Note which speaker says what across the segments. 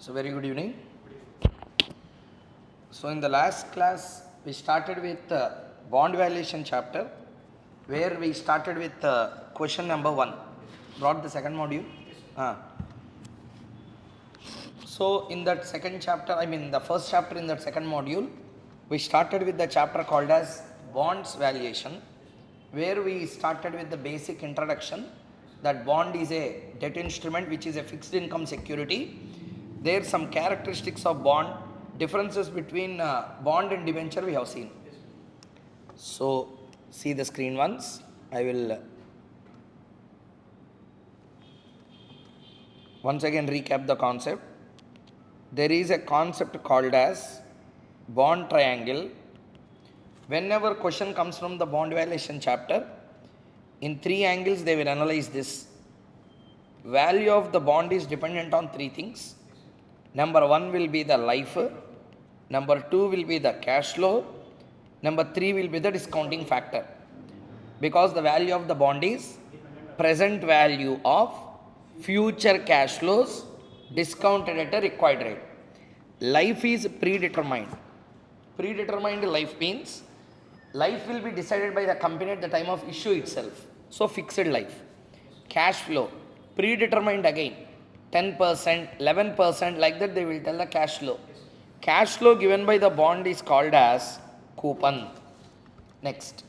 Speaker 1: So very good evening. So in the last class we started with bond valuation chapter, where we started with question number 1. Brought the second module. So in that second chapter, the first chapter in that second module, we started with the chapter called as bonds valuation, where we started with the basic introduction that bond is a debt instrument which is a fixed income security. There are some characteristics of bond, differences between bond and debenture we have seen. So see the screen once. I will once again recap the concept. There is a concept called as bond triangle. Whenever question comes from the bond valuation chapter, in 3 angles they will analyze this. Value of the bond is dependent on 3 things. Number 1 will be the life, number 2 will be the cash flow, number 3 will be the discounting factor. Because the value of the bond is present value of future cash flows discounted at a required rate. Life is predetermined. Predetermined life means life will be decided by the company at the time of issue itself. So fixed life. Cash flow, predetermined again. 10%, 11%, like that they will tell the cash flow. Cash flow given by the bond is called as coupon. Next,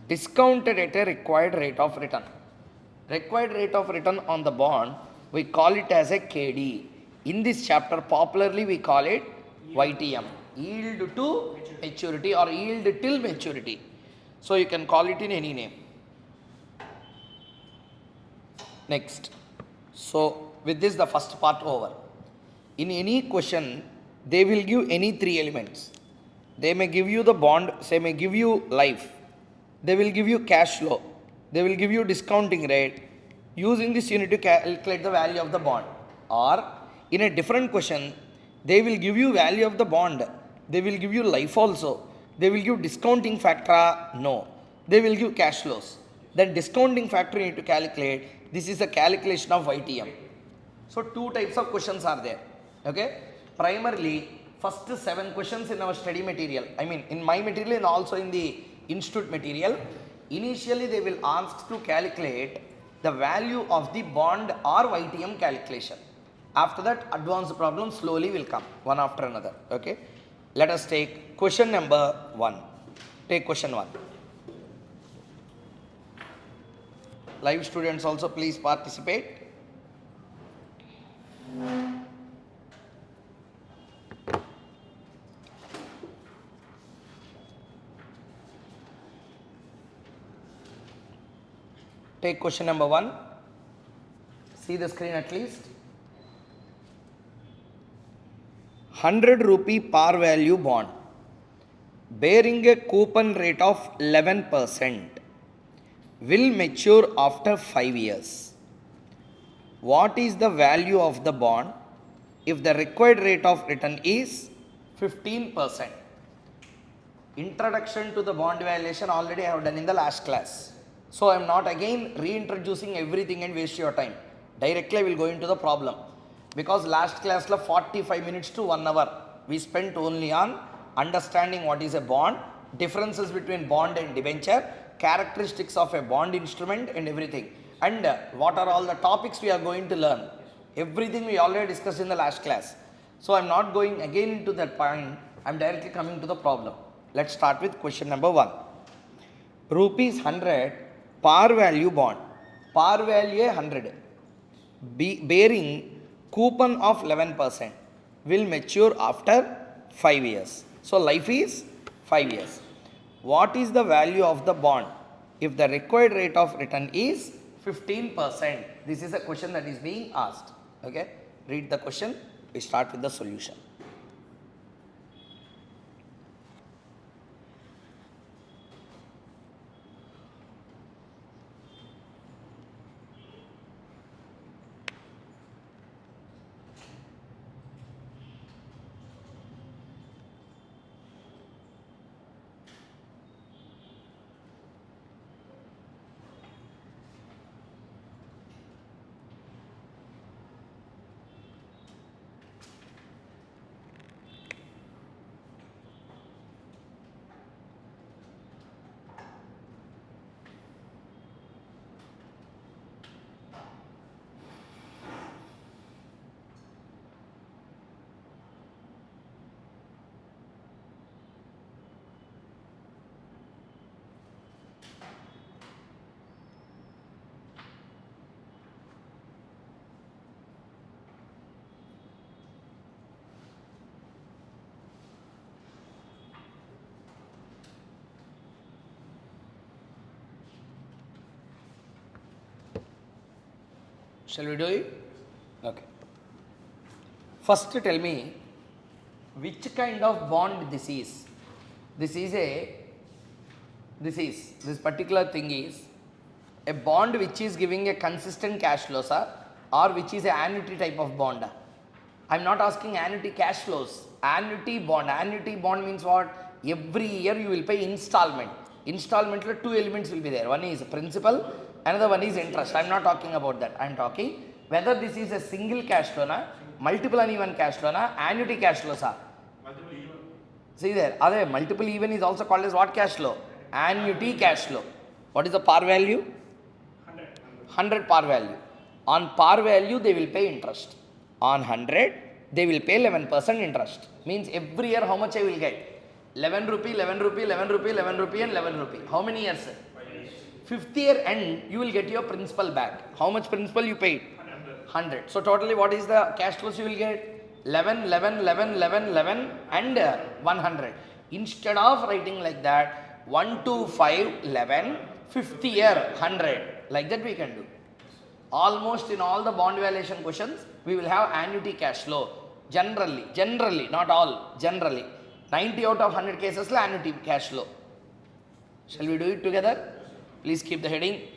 Speaker 1: discounted at a required rate of return. Required rate of return on the bond, we call it as a KD. In this chapter, popularly we call it YTM, yield to maturity or yield till maturity. So you can call it in any name. Next, so with this the first part over. In any question, they will give any 3 elements. They may give you the bond, they may give you life, they will give you cash flow, they will give you discounting rate. Using this you need to calculate the value of the bond. Or in a different question, they will give you value of the bond, they will give you life also, they will give discounting factor, no, they will give cash flows. Then discounting factor you need to calculate. This is a calculation of YTM. So 2 types of questions are there. Okay, primarily first 7 questions in our study material, in my material and also in the institute material, initially they will ask to calculate the value of the bond or YTM calculation. After that, advanced problems slowly will come one after another. Okay, let us take question number 1. Take question 1. Live students also please participate. Take question number 1. See the screen at least. 100 rupee par value bond bearing a coupon rate of 11% will mature after 5 years. What is the value of the bond if the required rate of return is 15%? Introduction to the bond valuation already I have done in the last class. So I am not again reintroducing everything and waste your time. Directly I will go into the problem. Because last class 45 minutes to 1 hour we spent only on understanding what is a bond, differences between bond and debenture, characteristics of a bond instrument and everything. And what are all the topics we are going to learn. Everything we already discussed in the last class. So I am not going again into that point. I am directly coming to the problem. Let's start with question number 1. Rupees 100 par value bond. Par value 100. Bearing coupon of 11% will mature after 5 years. So life is 5 years. What is the value of the bond if the required rate of return is 15%? This is a question that is being asked. Okay, read the question. We start with the solution. Shall we do it? Okay. First tell me which kind of bond this is. This particular thing is a bond which is giving a consistent cash flow, sir, or which is an annuity type of bond. I am not asking annuity cash flows. Annuity bond. Annuity bond means what? Every year you will pay installment. Installment, two elements will be there. One is principal, another one is interest. I am not talking about that. I am talking whether this is a single cash flow, multiple uneven cash flow, annuity cash flow, sir. See there, other multiple even is also called as what cash flow? Annuity cash flow. What is the par value? 100 par value. On par value they will pay interest. On 100 they will pay 11% interest. Means every year how much I will get? 11 rupee, 11 rupee, 11 rupee, 11 rupee and 11 rupee. How many years? 5th year end you will get your principal back. How much principal you paid? 100. So totally what is the cash flows you will get? 11, 11, 11, 11, 11 and 100. Instead of writing like that, 1, 2, 5, 11, 5th year 100. Like that we can do. Almost in all the bond valuation questions, we will have annuity cash flow. Generally, not all, generally. 90 out of 100 cases, annuity cash flow. Shall we do it together? Please keep the heading.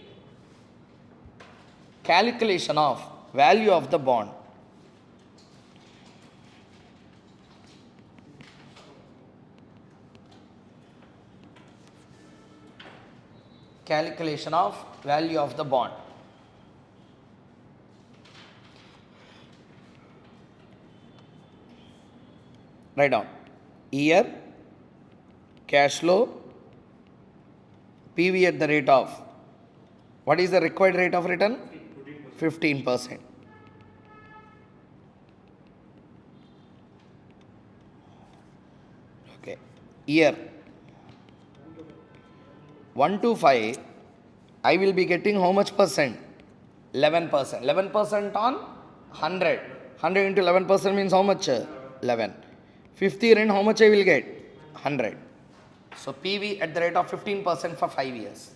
Speaker 1: Calculation of value of the bond. Calculation of value of the bond. Write down year, cash flow, PV at the rate of, what is the required rate of return? 15%. Okay. Year 1 to 5, I will be getting how much percent? 11%. 11% on 100. 100 into 11% means how much? 11. 5th year end, how much I will get? 100. So PV at the rate of 15% for 5 years.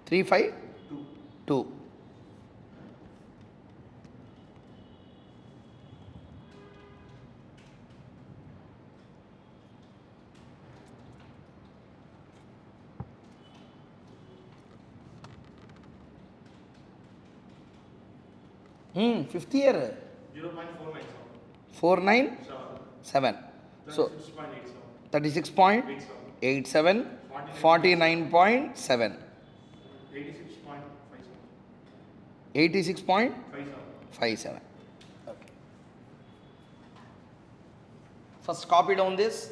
Speaker 1: 3.5? 2. Fifth year? 0.497. So 36.87, 49.7. 86.57. Okay. First copy down this.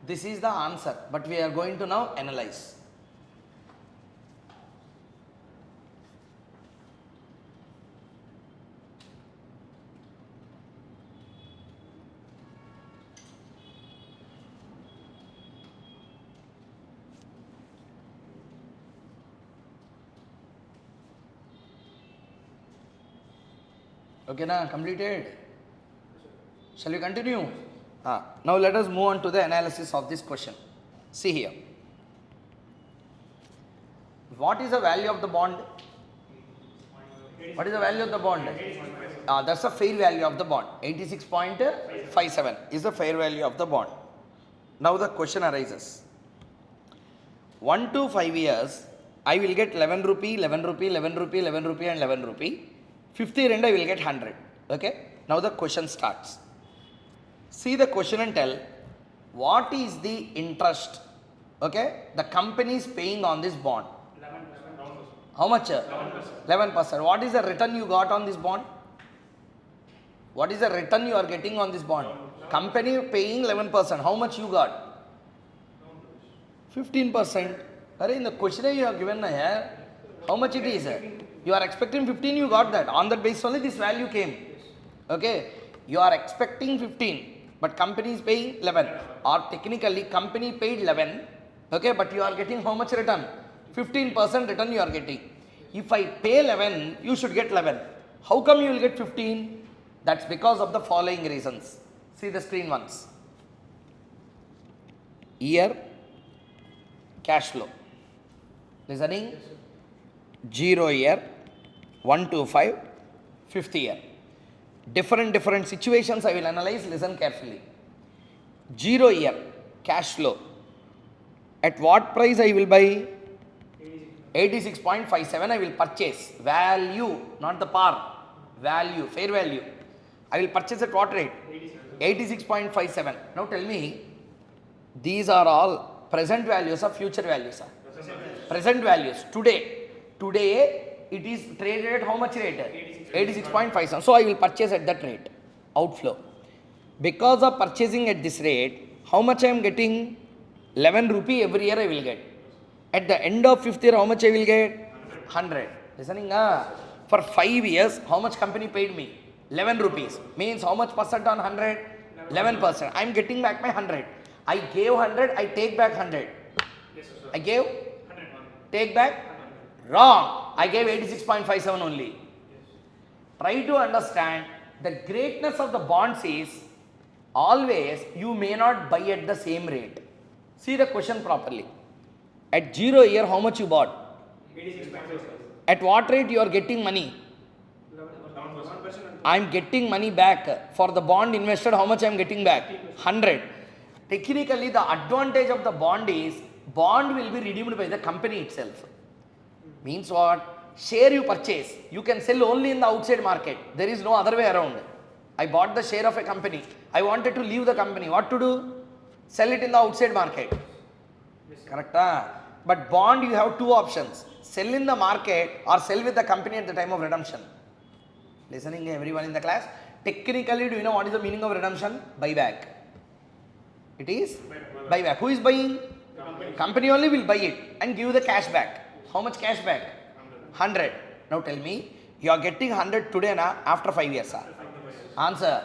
Speaker 1: This is the answer, but we are going to now analyze. Okay, now completed. Shall we continue? Now let us move on to the analysis of this question. See here. What is the value of the bond? What is the value of the bond? That's the fair value of the bond. 86.57 is the fair value of the bond. Now the question arises. 1 to 5 years, I will get 11 rupee, 11 rupee, 11 rupee, 11 rupee and 11 rupee. 5th year end I will get 100. Okay. Now the question starts. See the question and tell what is the interest, okay, the company is paying on this bond. 11%. How much? 11%. What is the return you got on this bond? What is the return you are getting on this bond? Company paying 11%. How much you got? 15%. In the question you have given here, how much it is? You are expecting 15, you got that. On that basis only this value came. Okay. You are expecting 15, but company is paying 11. Or technically company paid 11. Okay, but you are getting how much return? 15% return you are getting. If I pay 11, you should get 11. How come you will get 15? That's because of the following reasons. See the screen once. Year, cash flow. Listening? 0 year, 1 to 5, 5th year. Different situations I will analyze, listen carefully. 0 year, cash flow. At what price I will buy? 86.57 I will purchase. Value, not the par. Value, fair value. I will purchase at what rate? 86.57. Now tell me, these are all present values or future values? Present values. Today it is traded at how much rate? 86.57. So I will purchase at that rate. Outflow. Because of purchasing at this rate, how much I am getting? 11 rupee every year I will get. At the end of 5th year, how much I will get? 100. Listening? For 5 years, how much company paid me? 11 rupees. Means how much percent on 100? 11%. I am getting back my 100. I gave 100, I take back 100. I gave? Take back? Wrong. I gave 86.57 only. Try to understand the greatness of the bonds is always you may not buy at the same rate. See the question properly. At 0 year, how much you bought?
Speaker 2: 86.5.
Speaker 1: At what rate you are getting money?
Speaker 2: 11%.
Speaker 1: I am getting money back. For the bond invested, how much I am getting back? 100. Technically, the advantage of the bond is bond will be redeemed by the company itself. Means what? Share you purchase. You can sell only in the outside market. There is no other way around. I bought the share of a company. I wanted to leave the company. What to do? Sell it in the outside market. Correct? But bond you have two options. Sell in the market or sell with the company at the time of redemption. Listening everyone in the class? Technically, do you know what is the meaning of redemption? Buyback. It is buyback. Who is buying? Company only will buy it and give the cash back. How much cash back? 100. Now tell me, you are getting 100 today na, after 5 years. Answer.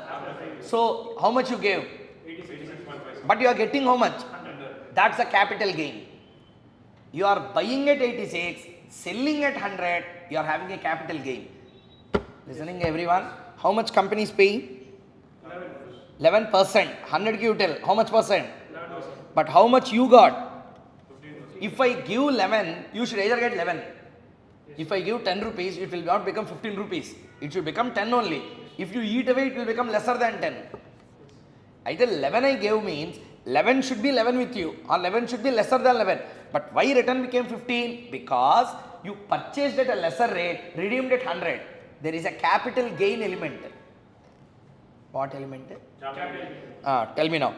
Speaker 1: So, how much you gave?
Speaker 2: 86.5.
Speaker 1: But you are getting how much? That's a capital gain. You are buying at 86, selling at 100, you are having a capital gain. Listening everyone? How much company is paying? 11%. 100 you tell. How much percent?
Speaker 2: 11%.
Speaker 1: But how much you got?
Speaker 2: 15%.
Speaker 1: If I give 11, you should either get 11. If I give 10 rupees, it will not become 15 rupees. It should become 10 only. If you eat away, it will become lesser than 10. Either 11 I gave means 11 should be 11 with you or 11 should be lesser than 11. But why return became 15? Because you purchased at a lesser rate, redeemed at 100. There is a capital gain element. What element? Tell me now.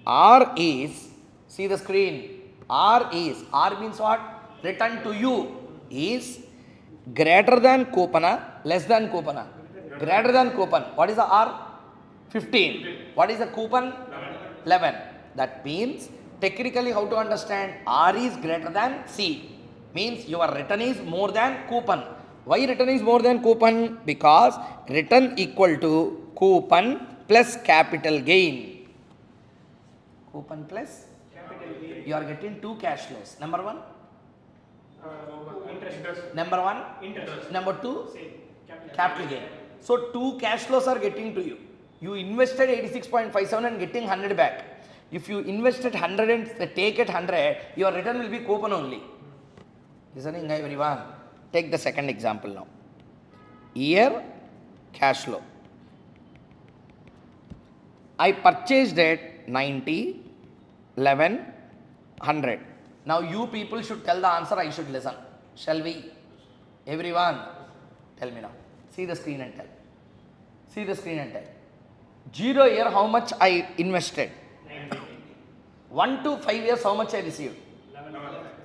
Speaker 1: R is, see the screen, R means what? Return to you is greater than coupon, less than coupon. Greater than coupon. What is the R? 15. What is the coupon? 11. That means, technically how to understand? R is greater than C. Means your return is more than coupon. Why return is more than coupon? Because return equal to coupon plus capital gain. Coupon plus
Speaker 2: Capital gain.
Speaker 1: you are getting two cash flows. Number one.
Speaker 2: Interest.
Speaker 1: Number one.
Speaker 2: Interest.
Speaker 1: Number two.
Speaker 2: Same.
Speaker 1: Capital gain. So two cash flows are getting to you. You invested 86.57 and getting 100 back. If you invested 100 and take it 100, your return will be coupon only. Listening everyone? Take the second example now. Year cash flow. I purchased at 90, 11, 100. Now you people should tell the answer, I should listen. Shall we? Everyone, tell me now. See the screen and tell. See the screen and tell. 0 year, how much I invested?
Speaker 2: 90.
Speaker 1: 1 to 5 years, how much I received?
Speaker 2: 11.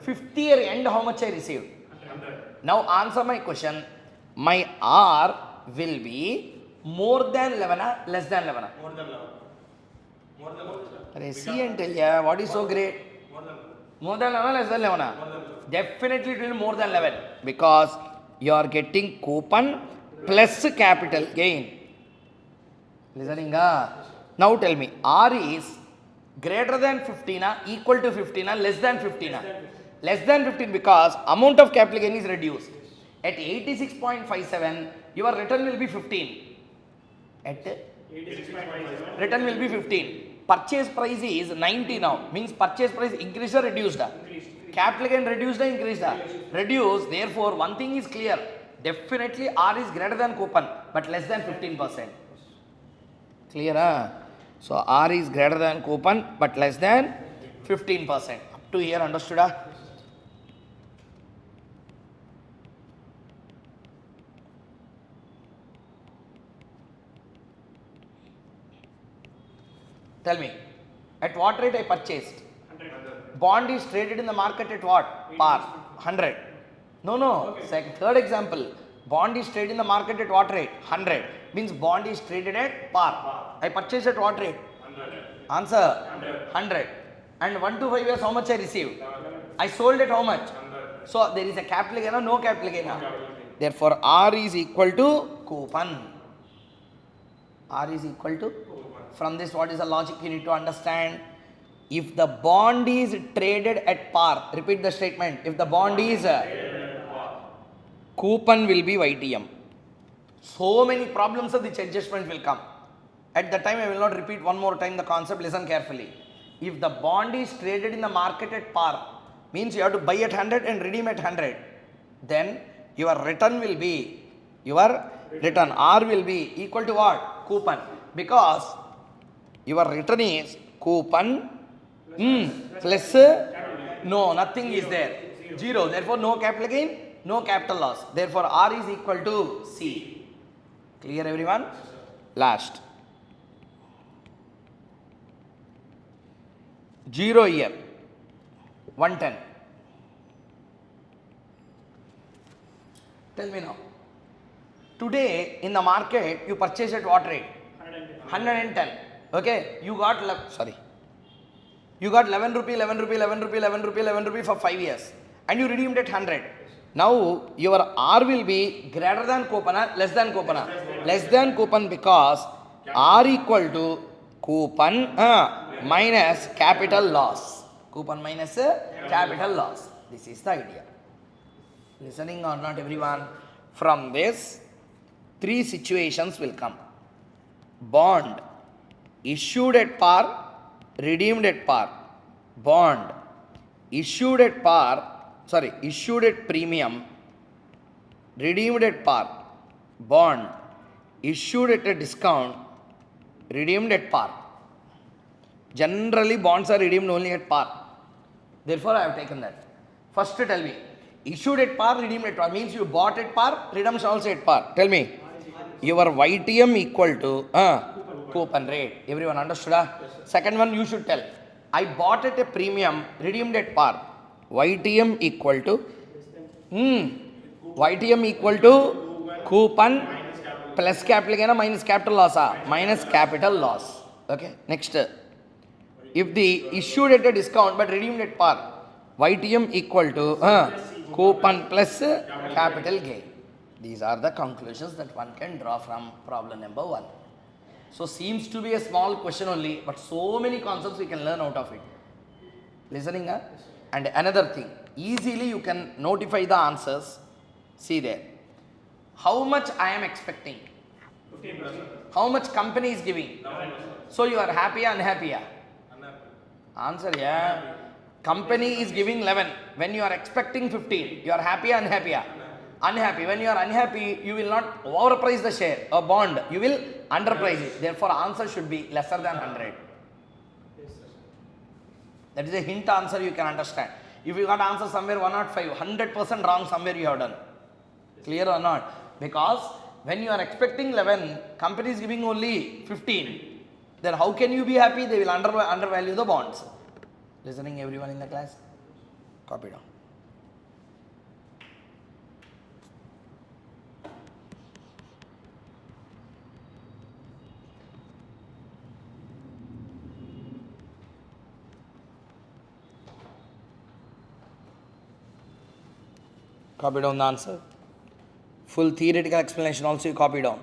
Speaker 1: 5th year end, how much I received?
Speaker 2: 100.
Speaker 1: Now answer my question. My R will be more than 11, less than 11.
Speaker 2: More than 11. More than 11.
Speaker 1: See and tell ya, what is so great?
Speaker 2: More than 11.
Speaker 1: More than 11, less than 11?
Speaker 2: More than 11.
Speaker 1: Definitely it will be more than 11 because you are getting coupon plus capital gain. Listening? Now tell me, R is greater than 15, equal to 15, less than 15? Less than 15 because amount of capital gain is reduced. At 86.57, your return will be 15. At
Speaker 2: 86.57.
Speaker 1: return will be 15. Purchase price is 90 now. Means purchase price increased or reduced?
Speaker 2: Increased.
Speaker 1: Capital gain reduced or increased? Reduced. Therefore, one thing is clear. Definitely R is greater than coupon, but less than 15%. Clear? So R is greater than coupon, but less than 15%. Up to here, understood? Tell me, at what rate I purchased?
Speaker 2: 100.
Speaker 1: Bond is traded in the market at what? Par. 100. No. Third example. Bond is traded in the market at what rate? 100. Means bond is traded at par. I purchased at what rate?
Speaker 2: 100.
Speaker 1: Answer? 100. And 1 to 5 years, how much I received? I sold at how much?
Speaker 2: 100.
Speaker 1: So there is a capital gain or no capital gain? Therefore, R is equal to coupon. R is equal to? From this, what is the logic you need to understand? If the bond is traded at par, repeat the statement. If the bond is coupon will be YTM. So many problems of which adjustment will come. At that time, I will not repeat one more time the concept. Listen carefully. If the bond is traded in the market at par, means you have to buy at 100 and redeem at 100. Then your return will be, R will be equal to what? Coupon. Because your return is coupon plus no, nothing is there. 0. Therefore, no capital gain, no capital loss. Therefore, R is equal to C. Clear, everyone? Last. 0 year, 110. Tell me now. Today in the market, you purchase at what rate? 110. Okay, you got 11 rupee for 5 years and you redeemed at 100. Now your R will be greater than coupon or less than coupon? Less than coupon, because R equal to coupon minus capital loss. Coupon minus capital loss. This is the idea. Listening or not, everyone? From this, 3 situations will come. Bond issued at par, redeemed at par. Bond issued at premium, redeemed at par. Bond issued at a discount, redeemed at par. Generally, bonds are redeemed only at par. Therefore, I have taken that. First, tell me, issued at par, redeemed at par, means you bought at par, redemption also at par. Tell me, your YTM equal to coupon rate. Everyone understood? Second one, you should tell. I bought at a premium, redeemed at par. YTM equal to coupon plus capital gain minus capital loss. Minus capital loss. Okay. Next, if the issued at a discount but redeemed at par, YTM equal to coupon plus capital gain. These are the conclusions that one can draw from problem number 1. So seems to be a small question only, but so many concepts we can learn out of it. Listening? And another thing, easily you can notify the answers. See there. How much I am expecting?
Speaker 2: 15%.
Speaker 1: How much company is giving?
Speaker 2: 11%.
Speaker 1: So you are happy or unhappy?
Speaker 2: Unhappy.
Speaker 1: Answer, yeah. Company is giving 11. When you are expecting 15, you are happy or unhappy? Unhappy. When you are unhappy, you will not overprice the share or bond. You will underprice it. Therefore, answer should be lesser than 100. That is a hint answer you can understand. If you got answer somewhere 105, 100% wrong somewhere you have done. Clear or not? Because when you are expecting 11, company is giving only 15. Then how can you be happy? They will undervalue the bonds. Listening, everyone in the class? Copy down. Copy down the answer. Full theoretical explanation also you copy down.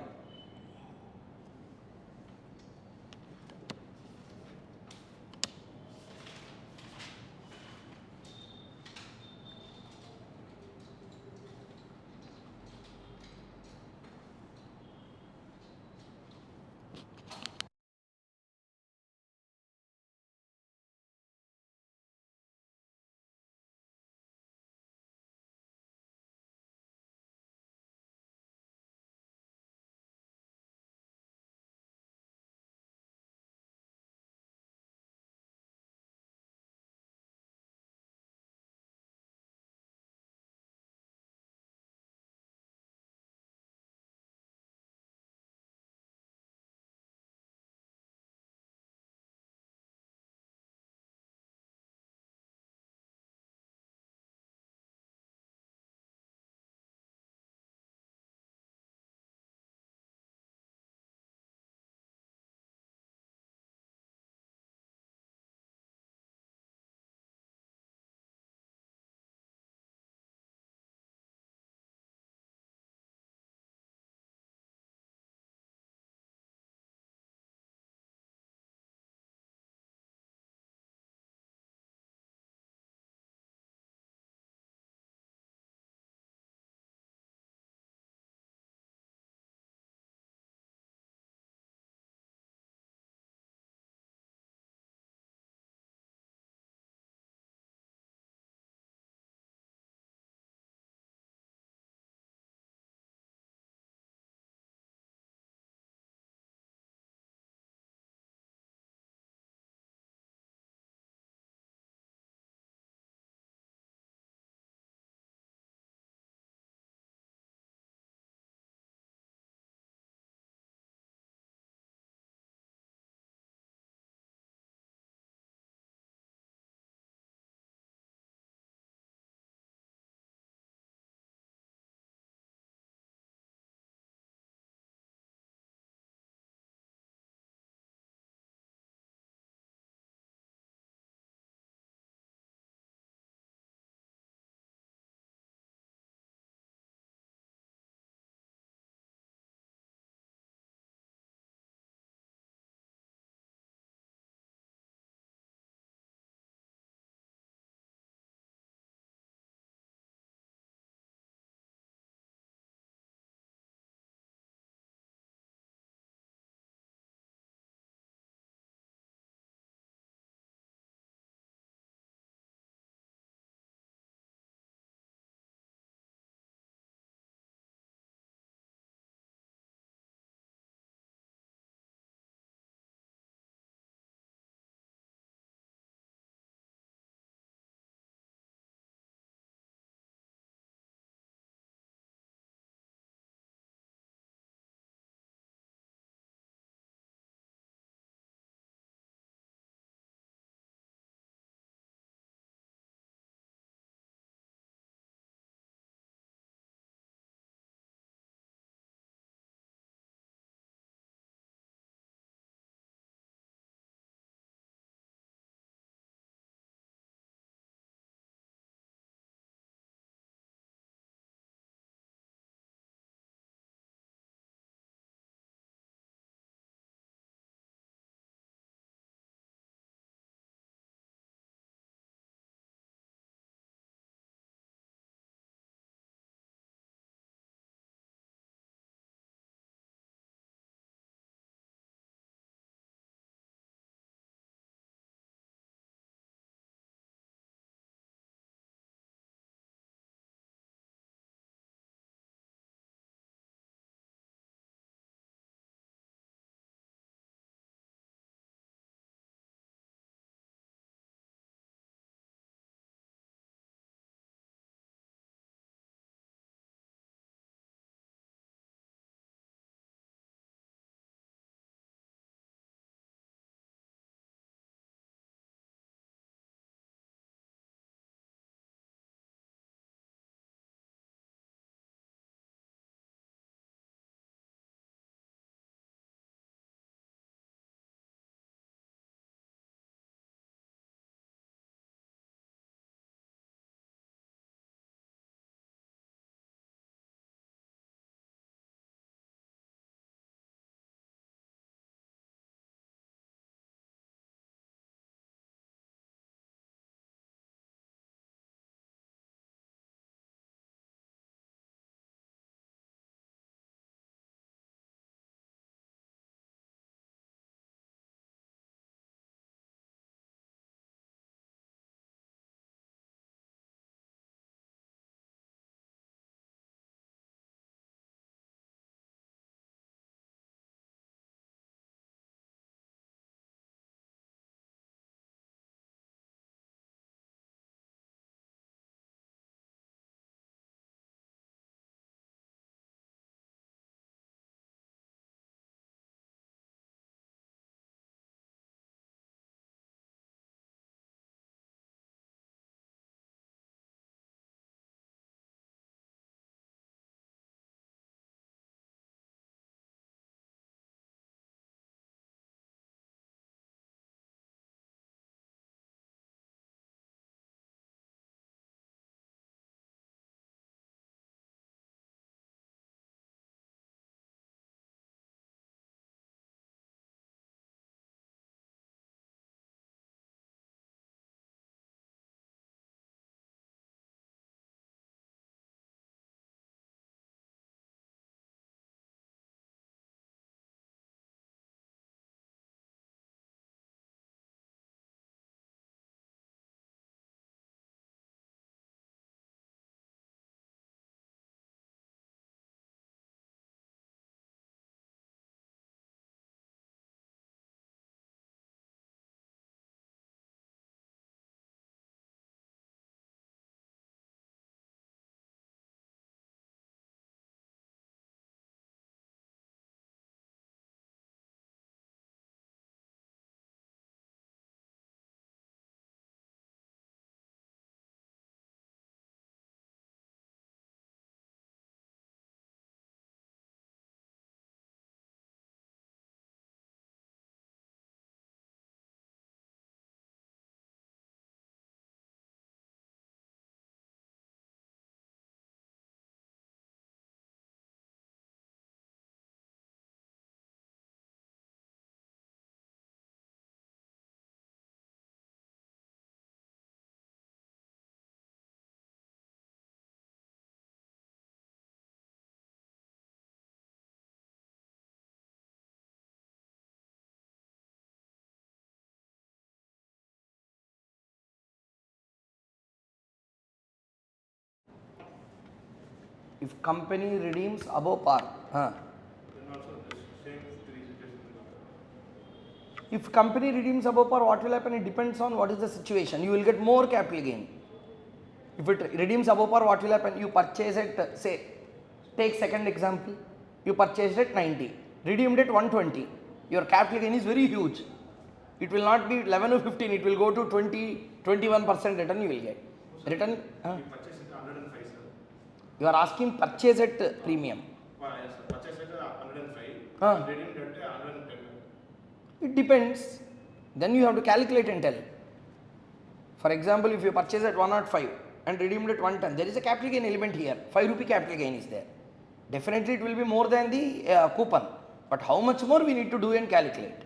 Speaker 1: If company redeems above par.
Speaker 2: Then also the same three situations.
Speaker 1: If company redeems above par, what will happen? It depends on what is the situation. You will get more capital gain. If it redeems above par, what will happen? You purchase it, say, take second example. You purchased at 90, redeemed at 120. Your capital gain is very huge. It will not be 11 or 15, it will go to 20, 21% return you will get. Return?
Speaker 2: We purchase it 105, sir.
Speaker 1: You are asking purchase at premium.
Speaker 2: Yes, sir. Purchase it 105. Redeemed at 110.
Speaker 1: It depends. Then you have to calculate and tell. For example, if you purchase at 105 and redeemed at 110, there is a capital gain element here. 5 rupee capital gain is there. Definitely it will be more than the coupon. But how much more we need to do and calculate.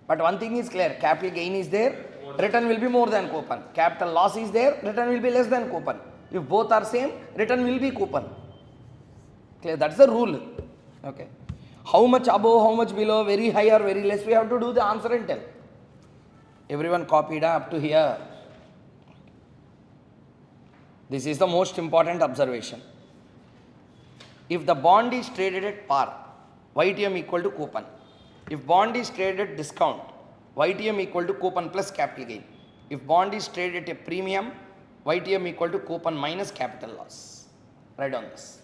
Speaker 1: But one thing is clear, capital gain is there, return will be more than coupon. Capital loss is there, return will be less than coupon. If both are same, return will be coupon. Clear? That's the rule. Okay. How much above, how much below, very high or very less, we have to do the answer and tell. Everyone copied up to here. This is the most important observation. If the bond is traded at par, YTM equal to coupon. If bond is traded at discount, YTM equal to coupon plus capital gain. If bond is traded at a premium, YTM equal to coupon minus capital loss. Write on this.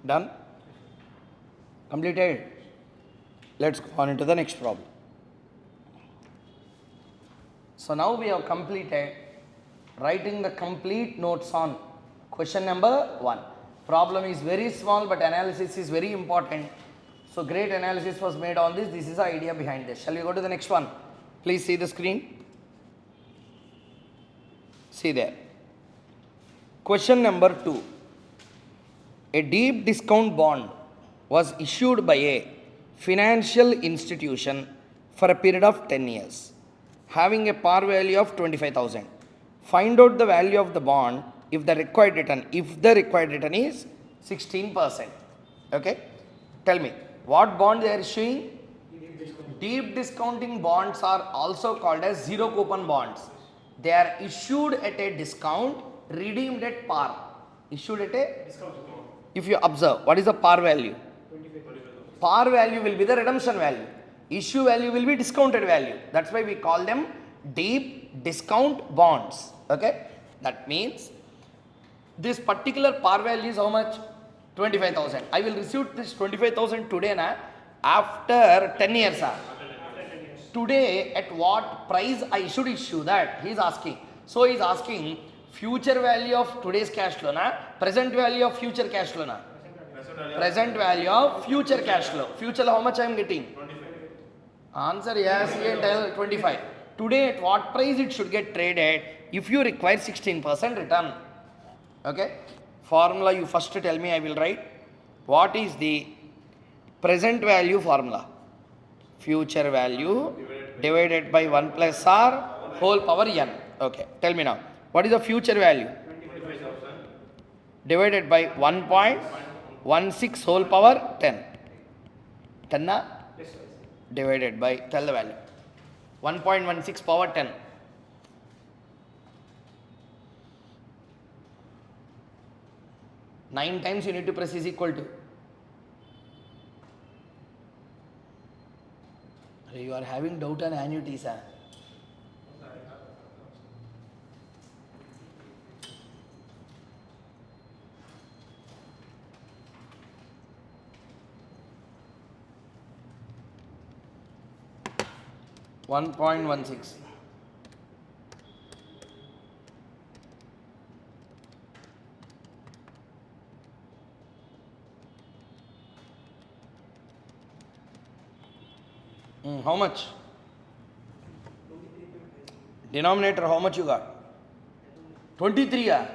Speaker 1: Done? Completed? Let's go on into the next problem. So now we have completed writing the complete notes on question number 1. Problem is very small but analysis is very important. So great analysis was made on this. This is the idea behind this. Shall we go to the next one? Please see the screen. See there. Question number 2. A deep discount bond was issued by a financial institution for a period of 10 years, having a par value of 25,000. Find out the value of the bond if the required return is 16%. Okay? Tell me, what bond they are issuing? Deep discounting bonds are also called as zero coupon bonds. They are issued at a discount, redeemed at par. Issued at a discount. If you observe, what is the par value? 25,000. Par value will be the redemption value. Issue value will be discounted value. That's why we call them deep discount bonds. Okay? That means this particular par value is how much? 25,000. I will receive this 25,000 today na, after 10 years. Today at what price I should issue that? He is asking. So he is asking future value of today's cash flow na, present value of future cash flow na. Present value of future cash flow. Future how much I am getting? 25. Answer yes, he tell 25. Today at what price it should get traded if you require 16% return. Okay? Formula you first tell me, I will write. What is the present value formula? Future value divided by 1 plus r whole power n. Okay, tell me now. What is the future value? 25,000 divided by 1.16 whole power 10. 10 na? Yes, divided by, tell the value. 1.16 power 10. 9 times you need to press is equal to. You are having doubt on annuities, huh? $1.16. How much? Denominator, how much you got? 23, ah?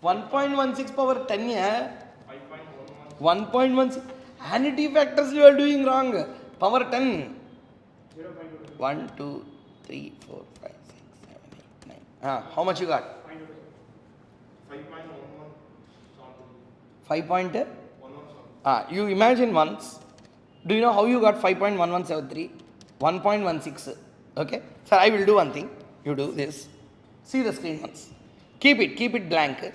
Speaker 1: 1.16 power 10, yeah? 1.16. Annuity factors you are doing wrong. Power 10. 1, 2, 3, 4, 5, 6, 7, 8, 9. How much you got? 5 point? You imagine once. Do you know how you got 5.1173? 1.16. Okay. Sir, I will do one thing. You do this. See the screen once. Keep it blank.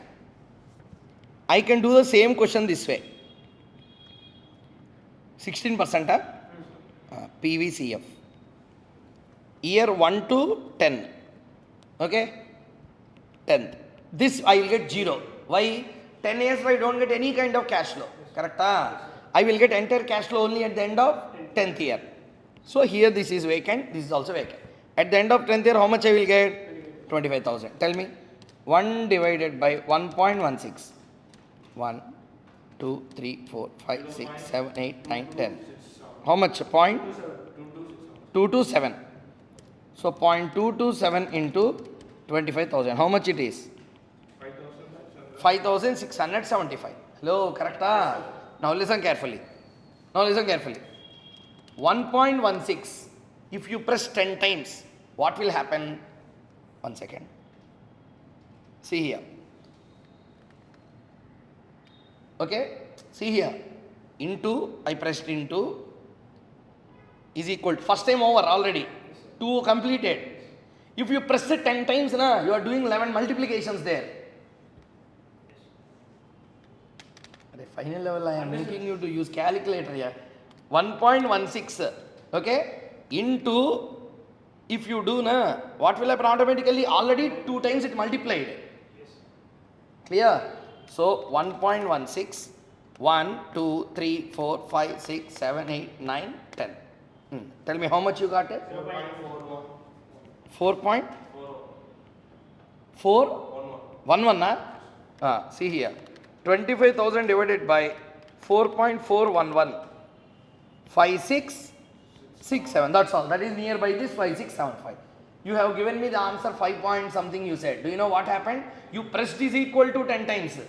Speaker 1: I can do the same question this way. 16%, PVCF. Year 1 to 10. Okay? 10th. This I will get 0. Why? 10 years I don't get any kind of cash flow. Correct? I will get entire cash flow only at the end of 10th year. So here this is vacant, this is also vacant. At the end of 10th year, how much I will get? 25,000. Tell me. 1 divided by 1.16. 1, 2, 3, 4, 5, 6, 7, 8, 9, 10. How much? 0.227. So 0.227 into 25,000. How much it is? 5,675. Hello, correct? Now listen carefully. 1.16. If you press 10 times, what will happen? 1 second. See here. Okay? See here. Into, I pressed into, is equal to, first time over already. 2 completed. If you press it 10 times, you are doing 11 multiplications there. At the final level, I am making you to use calculator here. 1.16, okay, into, if you do, what will happen automatically? Already 2 times it multiplied. Clear? So 1.16, 1, 2, 3, 4, 5, 6, 7, 8, 9, 10. Tell me how much you got? 4.411. See here. 25,000 divided by 4.411. 5667. That's all. That is nearby this 5675. You have given me the answer 5 point something you said. Do you know what happened? You pressed is equal to 10 times.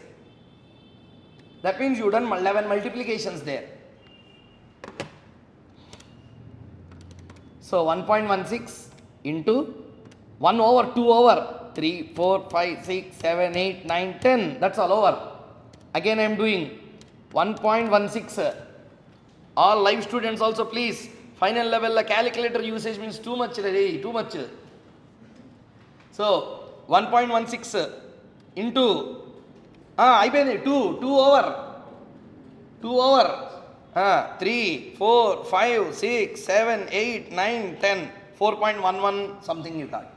Speaker 1: That means you done 11 multiplications there. So 1.16 into 1 over 2 over 3, 4, 5, 6, 7, 8, 9, 10. That's all over. Again I am doing 1.16. All live students also please. Final level calculator usage means too much. Too much. So 1.16 into I pay 2 over 3, 4, 5, 6, 7, 8, 9, 10, 4.11 something you got.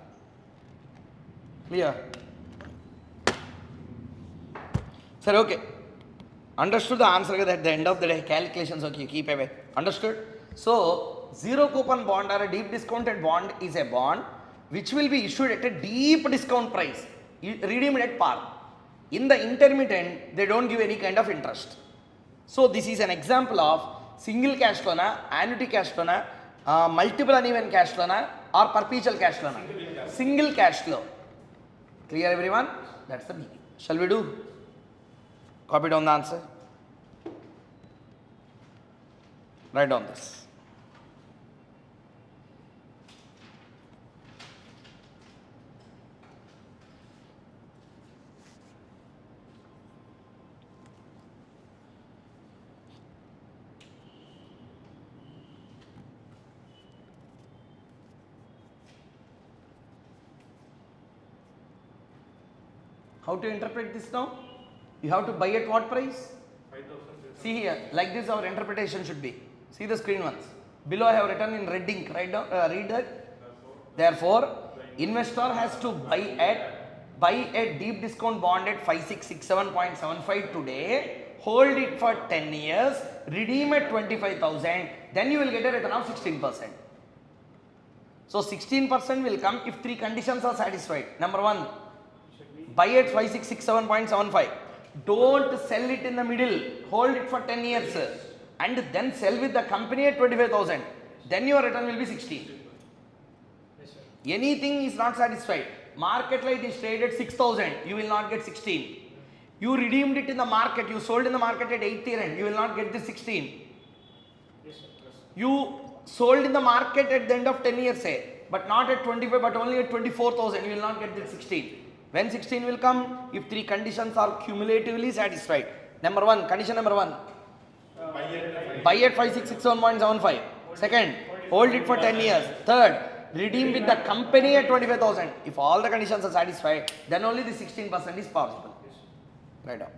Speaker 1: Clear? Sir, okay. Understood the answer at the end of the day. Calculations, okay, keep away. Understood? So, zero coupon bond or a deep discounted bond is a bond which will be issued at a deep discount price, redeemed at par. In the intermittent, they don't give any kind of interest. So, this is an example of single cash flow, annuity cash flow, multiple uneven cash flow, or perpetual cash flow. Single cash flow. Clear everyone? That's the meaning. Shall we do? Copy down the answer. Write down this. How to interpret this now? You have to buy at what price?
Speaker 2: 5,000.
Speaker 1: See here, like this our interpretation should be. See the screen once. Below I have written in red ink, read that. Therefore, investor has to buy a deep discount bond at 5667.75 today, hold it for 10 years, redeem at 25,000, then you will get a return of 16%. So 16% will come if three conditions are satisfied. Number one, buy at 5667.75. Don't sell it in the middle, hold it for 10 years and then sell with the company at 25,000. Then your return will be 16. Anything is not satisfied. Market light is traded 6,000, you will not get 16. You redeemed it in the market, you sold in the market at 8 rand, you will not get the 16. You sold in the market at the end of 10 years, say, but not at 25, but only at 24,000, you will not get the 16. When 16 will come? If three conditions are cumulatively satisfied. Number one, condition number one, buy at 5667.75. Second, hold it for 10 years. Third, redeem with the company at 25,000. If all the conditions are satisfied, then only the 16% is possible. Right now.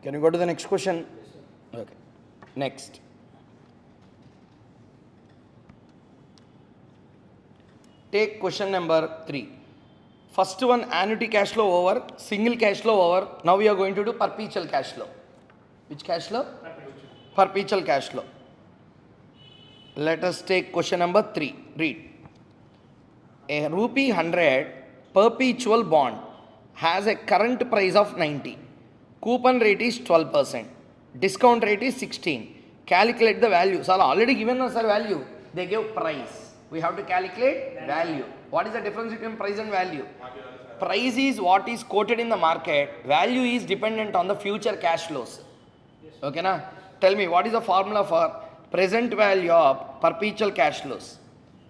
Speaker 1: Can you go to the next question? Okay. Next. Take question number 3. First one, annuity cash flow over, single cash flow over. Now we are going to do perpetual cash flow. Which cash flow? Perpetual cash flow. Let us take question number 3. Read. A rupee 100 perpetual bond has a current price of 90. Coupon rate is 12%. Discount rate is 16. Calculate the value. So already given us a value. They gave price. We have to calculate value. What is the difference between price and value? Price is what is quoted in the market. Value is dependent on the future cash flows. Okay na? Tell me, what is the formula for present value of perpetual cash flows?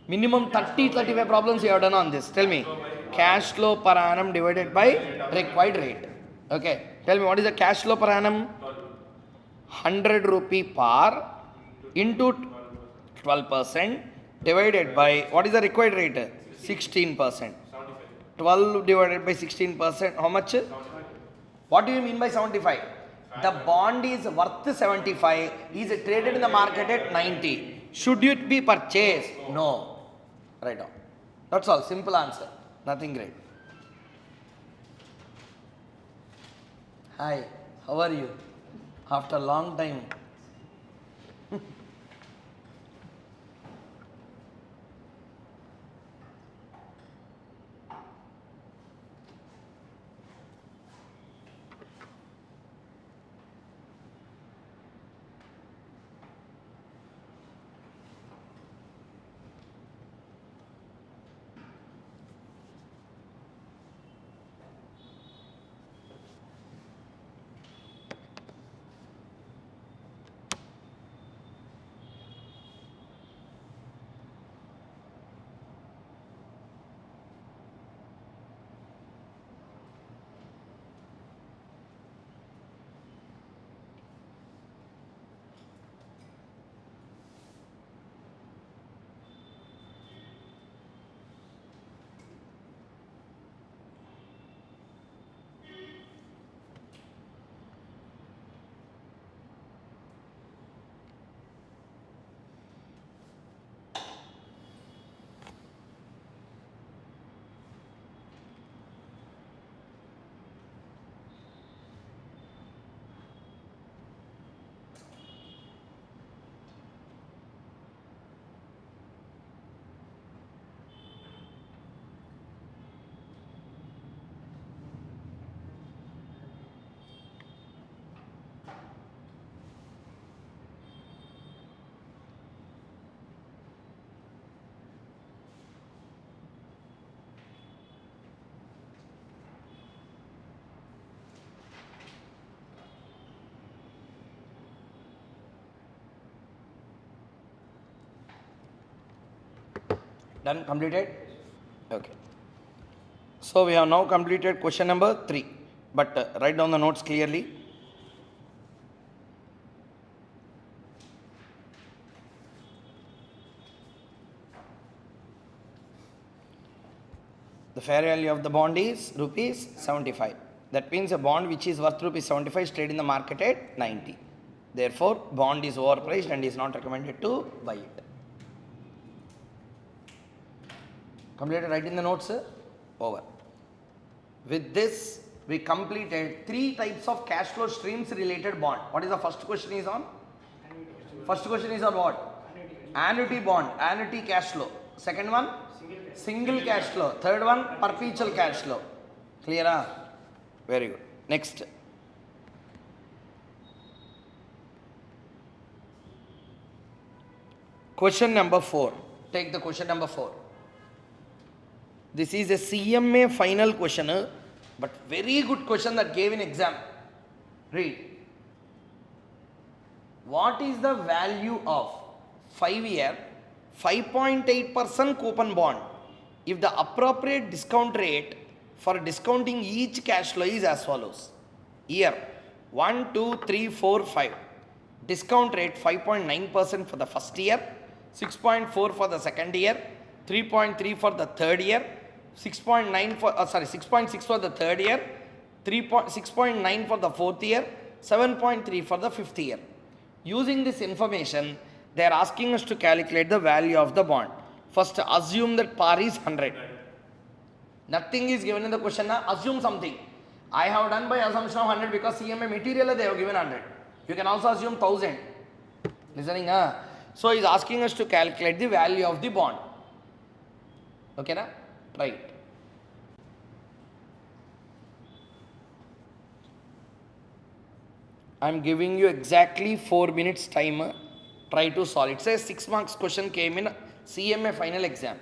Speaker 1: Minimum 30-35 problems you have done on this. Tell me, cash flow per annum divided by required rate. Okay, tell me, what is the cash flow per annum? 100 rupee par into 12% divided by, what is the required rate? 16%. 12 divided by 16%, how much? What do you mean by 75? The bond is worth 75, is traded in the market at 90. Should it be purchased? No. Write down. That's all, simple answer. Nothing great. Hi, how are you? After a long time. Done? Completed? Okay. So we have now completed question number 3. But write down the notes clearly. The fair value of the bond is rupees 75. That means a bond which is worth rupees 75 is traded in the market at 90. Therefore, bond is overpriced and is not recommended to buy it. Completed, write in the notes, over. With this, we completed 3 types of cash flow streams related bond. What is the first question is on? First question is on what? Annuity bond, annuity cash flow. Second one? Single cash flow. Third one? Perpetual cash flow. Clear? Very good. Next. Question number 4. Take the question number 4. This is a CMA final question, but very good question that gave in exam. Read. What is the value of 5-year 5.8% coupon bond if the appropriate discount rate for discounting each cash flow is as follows? Year 1, 2, 3, 4, 5. Discount rate 5.9% for the first year, 6.4 for the second year, 3.3 for the third year, 6.6 for the third year, 6.9 for the fourth year, 7.3 for the fifth year. Using this information, they are asking us to calculate the value of the bond. First, assume that par is 100. Nothing is given in the question. Assume something. I have done by assumption of 100 because CMA material they have given 100. You can also assume 1000. Listening? So he is asking us to calculate the value of the bond. Okay, na? Try it. I am giving you exactly 4 minutes time. Try to solve it. Say 6 marks question came in CMA final exam.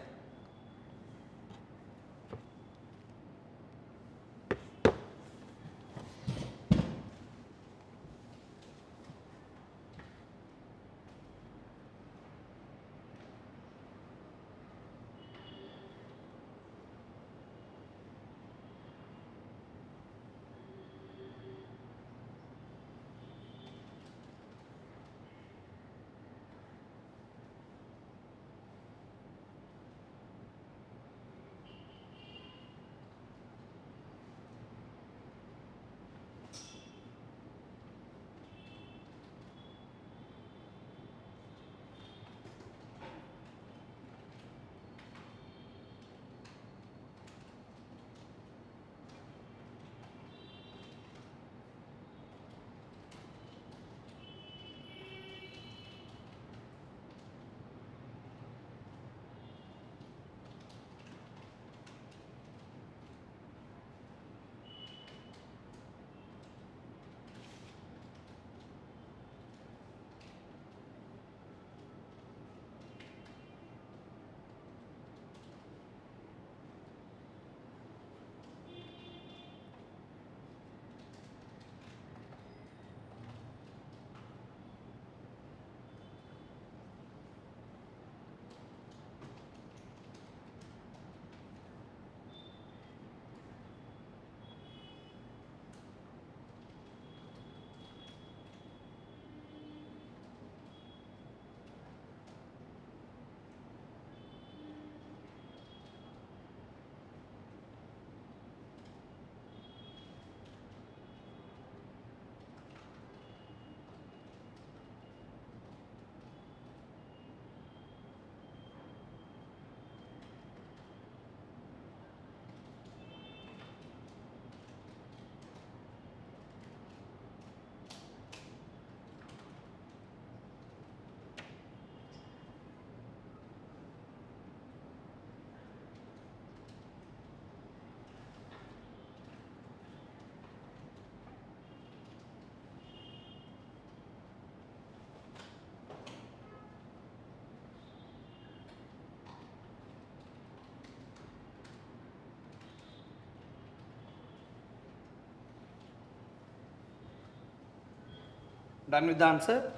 Speaker 1: Done with the answer?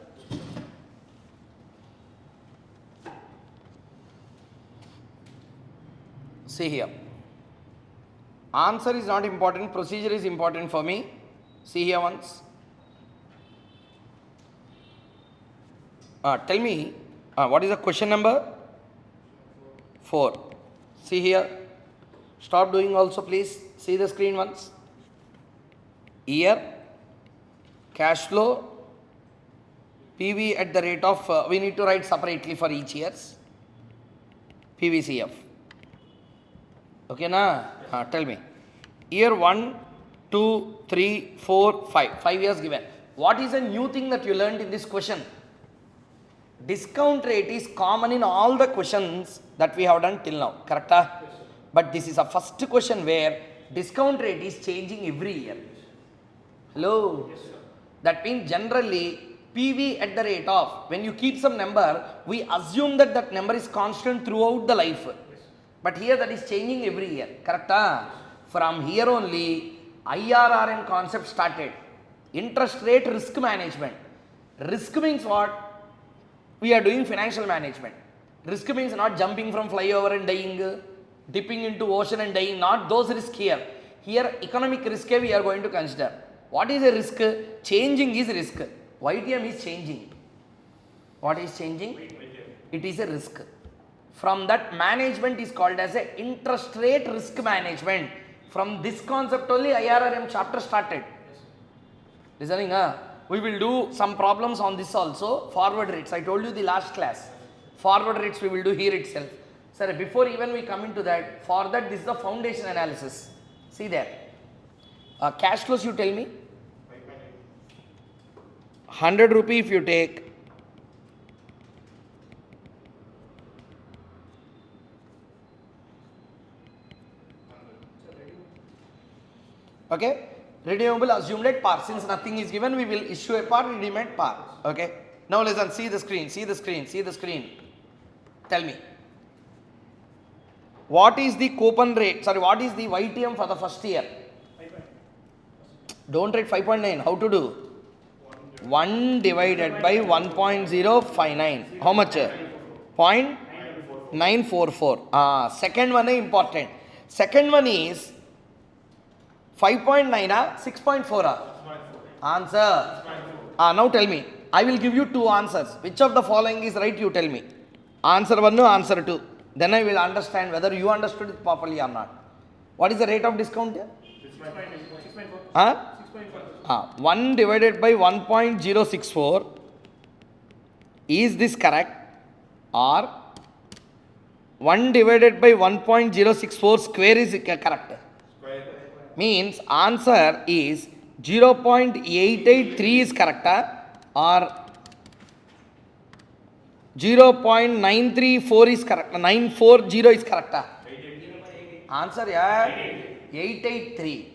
Speaker 1: See here. Answer is not important, procedure is important for me. See here once. Tell me, what is the question number? 4. See here. Stop doing also please. See the screen once. Year, cash flow, PV at the rate of, we need to write separately for each years. PVCF. Okay, na? Tell me. Year 1, 2, 3, 4, 5. 5 years given. What is a new thing that you learned in this question? Discount rate is common in all the questions that we have done till now. Correct? Yes, but this is a first question where discount rate is changing every year. Hello? Yes, sir. That means generally PV at the rate of, when you keep some number, we assume that that number is constant throughout the life. Yes. But here that is changing every year. Correct? Yes. From here only IRRM concept started. Interest rate risk management. Risk means what? We are doing financial management. Risk means not jumping from flyover and dying, dipping into ocean and dying, not those risks here. Here economic risk we are going to consider. What is a risk? Changing is risk. YTM is changing. What is changing? It is a risk. From that management is called as a interest rate risk management. From this concept only IRRM chapter started. Listening, we will do some problems on this also. Forward rates, I told you the last class. Forward rates we will do here itself. Sir, before even we come into that, for that this is the foundation analysis. See there. Cash flows you tell me. 100 rupee if you take. Okay. Redeemable assumed at par. Since nothing is given, we will issue a par, redeem at par. Okay. Now listen, see the screen, see the screen, see the screen. Tell me. What is the coupon rate? Sorry, what is the YTM for the first year? Don't write 5.9. How to do? 1 divided by 1.059. How much? 0.944. Second one is important. Second one is 5.9 6.4 Answer. Now tell me. I will give you two answers. Which of the following is right? You tell me. Answer 1 or answer 2. Then I will understand whether you understood it properly or not. What is the rate of discount here? 1 divided by 1.064. Is this correct? Or 1 divided by 1.064 square is correct? Means answer is 0.883 is correct or 0.934 is correct, 940 is correct. Answer 883.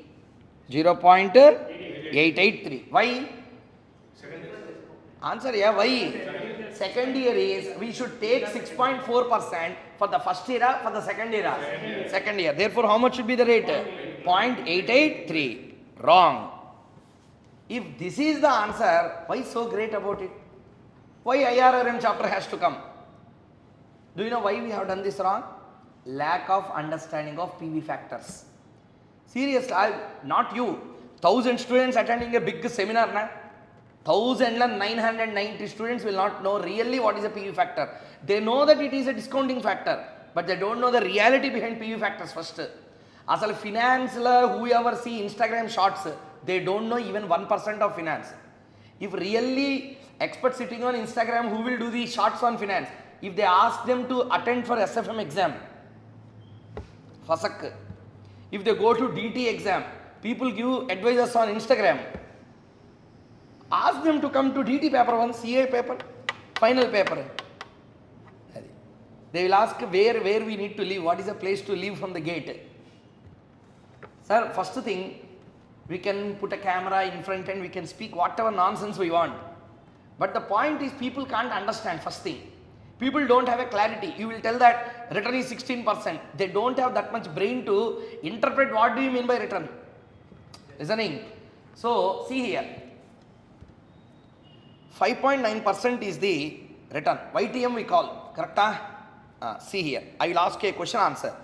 Speaker 1: 0.883. Why? Answer why? Second year is we should take 6.4% for the first year, for the second year. Second year. Therefore, how much should be the rate? 0.883. Wrong. If this is the answer, why so great about it? Why IRRM chapter has to come? Do you know why we have done this wrong? Lack of understanding of PV factors. Seriously, not you. 1,000 students attending a big seminar. 1,990 students will not know really what is a PV factor. They know that it is a discounting factor, but they don't know the reality behind PV factors first. Asal finance la whoever see Instagram shots, they don't know even 1% of finance. If really experts sitting on Instagram who will do the shots on finance, if they ask them to attend for SFM exam, fasak. If they go to DT exam, people give advices on Instagram. Ask them to come to DT paper 1, CA paper, final paper. They will ask where we need to leave, what is the place to leave from the gate. Sir, first thing, we can put a camera in front and we can speak whatever nonsense we want. But the point is people can't understand first thing. People don't have a clarity. You will tell that return is 16%. They don't have that much brain to interpret what do you mean by return. Listening. So, see here. 5.9% is the return. YTM we call. Correct? See here. I will ask you a question, answer.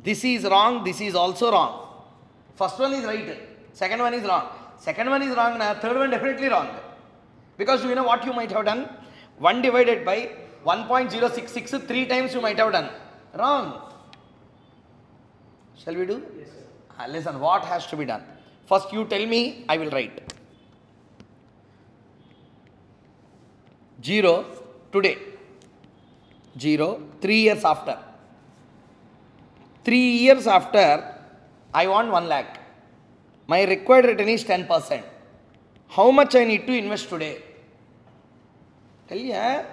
Speaker 1: This is wrong. This is also wrong. First one is right. Second one is wrong. Second one is wrong. Third one definitely wrong. Because do you know what you might have done? 1 divided by 1.066, 3 times you might have done. Wrong. Shall we do? Yes, sir. Listen, what has to be done? First you tell me, I will write. 0 today. 0, 3 years after. 3 years after, I want 1 lakh. My required return is 10%. How much I need to invest today? Tell you,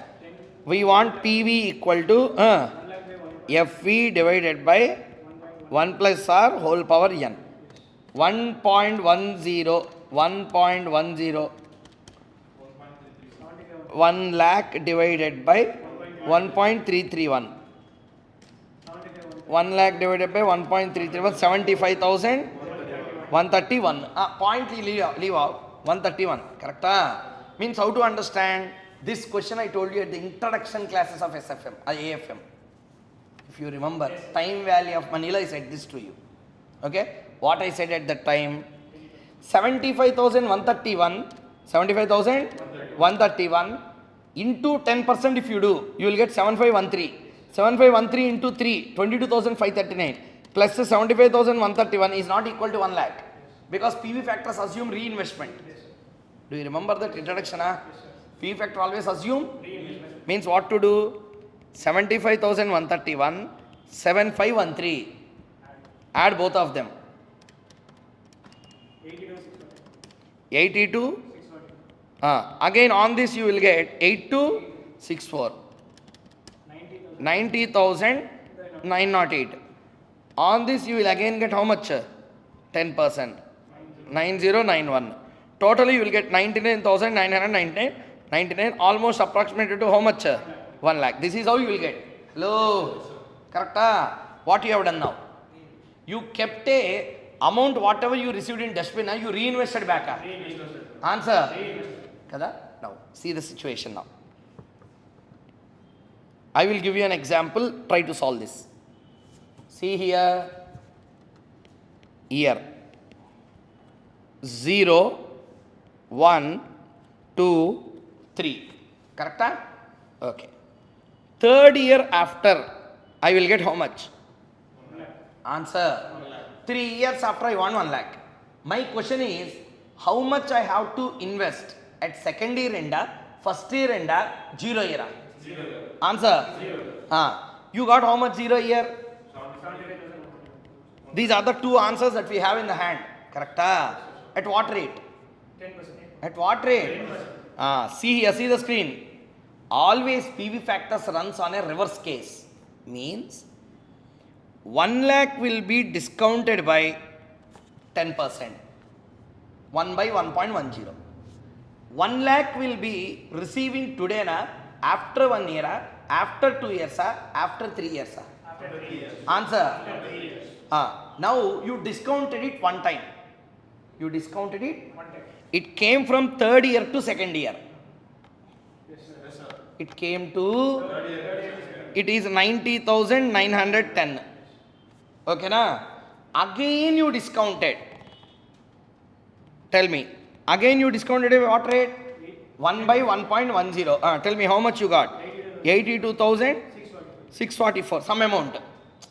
Speaker 1: we want PV equal to FV divided by 1 plus R whole power N. 1.10, 1.10, 1 lakh divided by 1.331. 1 lakh divided by 1.331, 75,131. Point leave out. 131. Correct? Means how to understand? This question I told you at the introduction classes of SFM, AFM. If you remember, yes, time value of Manila, I said this to you. Okay? What I said at that time? 75,131. 75,131 into 10% if you do, you will get 7513. 7513 into 3, 22,539 plus 75,131 is not equal to 1 lakh. Because PV factors assume reinvestment. Yes, do you remember that introduction? Yes, PV factor always assume? Reinvestment. Means what to do? 75,131, 7513. Add both of them. 82. Again on this you will get 8264. 90,908. On this you will again get how much? 10%. 9091. Totally you will get 99,999, almost approximated to how much? 1 lakh. This is how you will get. Hello. Correct? What you have done now? You kept a amount whatever you received in dustbin, you reinvested back. Answer. Kada? Now see the situation now. I will give you an example. Try to solve this. See here. Year 0, 1, 2, 3. Correct? Okay. Third year after, I will get how much? Answer. 3 years after I want 1 lakh. My question is, how much I have to invest at second year end, first year end, 0 year? 0. Answer. 0. You got how much 0 year? These are the two answers that we have in the hand. Correct? At what rate? 10%. At what rate? See here, see the screen. Always PV factors runs on a reverse case. Means 1 lakh will be discounted by 10%. 1 by 1.10. 1 lakh will be receiving today after 1 year, after 2 years, after 3 years. After 3 years. Answer. After 3 years. Now you discounted it one time. You discounted it one time. It came from third year to second year. Yes, sir. It came to third year. It is 90,910. Okay, na? Again you discounted. Tell me. Again you discounted at what rate? 1 by 1.10. Tell me how much you got? 82,644. Some amount.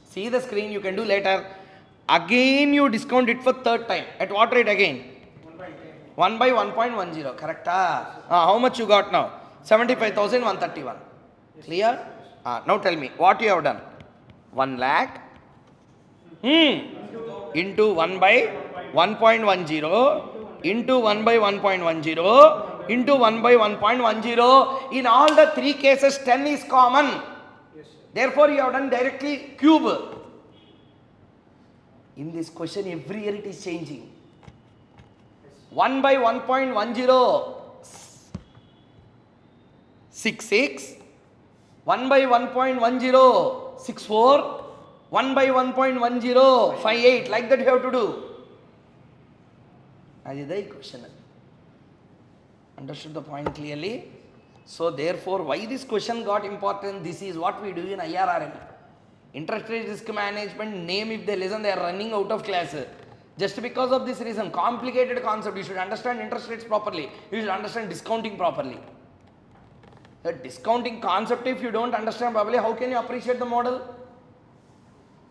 Speaker 1: See the screen, you can do later. Again you discount it for third time. At what rate again? 1 by 1.10. Correct? How much you got now? 75,131. Clear? Now tell me, what you have done? 1 lakh into 1 by 1.10 into 1 by 1.10 into 1 by 1.10. In all the three cases, 10 is common. Therefore, you have done directly cube. In this question, every year it is changing. 1 by 1.10, 66. 1 by 1.10, 64. 1 by 1.10, 58. Like that you have to do. That is the question. Understood the point clearly? So therefore, why this question got important? This is what we do in IRRM. Interest rate risk management, name if they listen, they are running out of class. Just because of this reason, complicated concept, you should understand interest rates properly. You should understand discounting properly. The discounting concept, if you don't understand properly, how can you appreciate the model?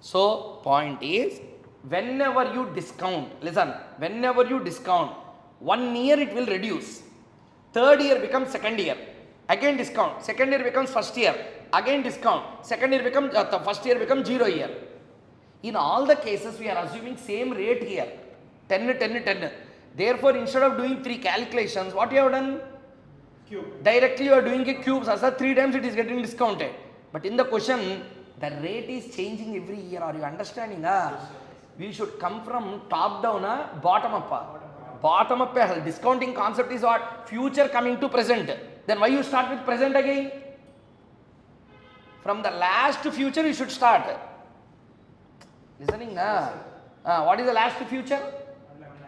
Speaker 1: So, point is, whenever you discount, listen, whenever you discount, 1 year it will reduce. Third year becomes second year. Again discount. Second year becomes first year. Again discount. Second year becomes, first year becomes 0 year. In all the cases, we are assuming same rate here. 10, 10, 10. Therefore, instead of doing 3 calculations, what you have done? Cube. Directly you are doing a cube. So 3 times it is getting discounted. But in the question, the rate is changing every year. Are you understanding? Yes, we should come from top down, bottom up. Bottom up, discounting concept is what? Future coming to present. Then why you start with present again? From the last to future you should start. Listening? What is the last to future?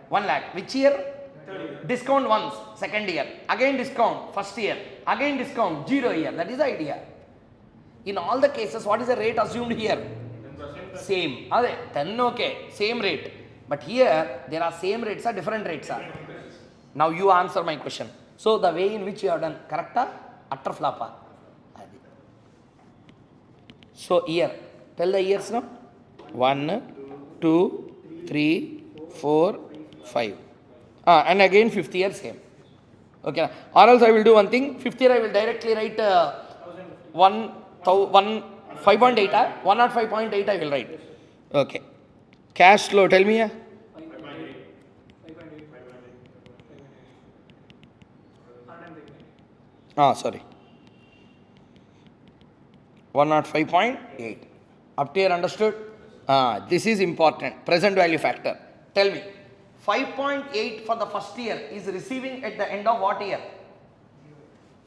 Speaker 1: 1 lakh. Which year? Discount once, second year. Again discount, first year. Again discount, 0 year. That is the idea. In all the cases, what is the rate assumed here? 10%. Same. 10 okay, same rate. But here, there are same rates or different rates. Now you answer my question. So, the way in which you have done, correct? Utter flop. So, year. Tell the years now. 1, 2, 3, 4, 5. And again, 5th year, same. Okay. Or else I will do one thing. 5th year, I will directly write 1 5.8, 105.8 I will write. Okay. Cash flow, tell me. Sorry. 105.8. Up to here, understood? This is important. Present value factor. Tell me. 5.8 for the first year is receiving at the end of what year?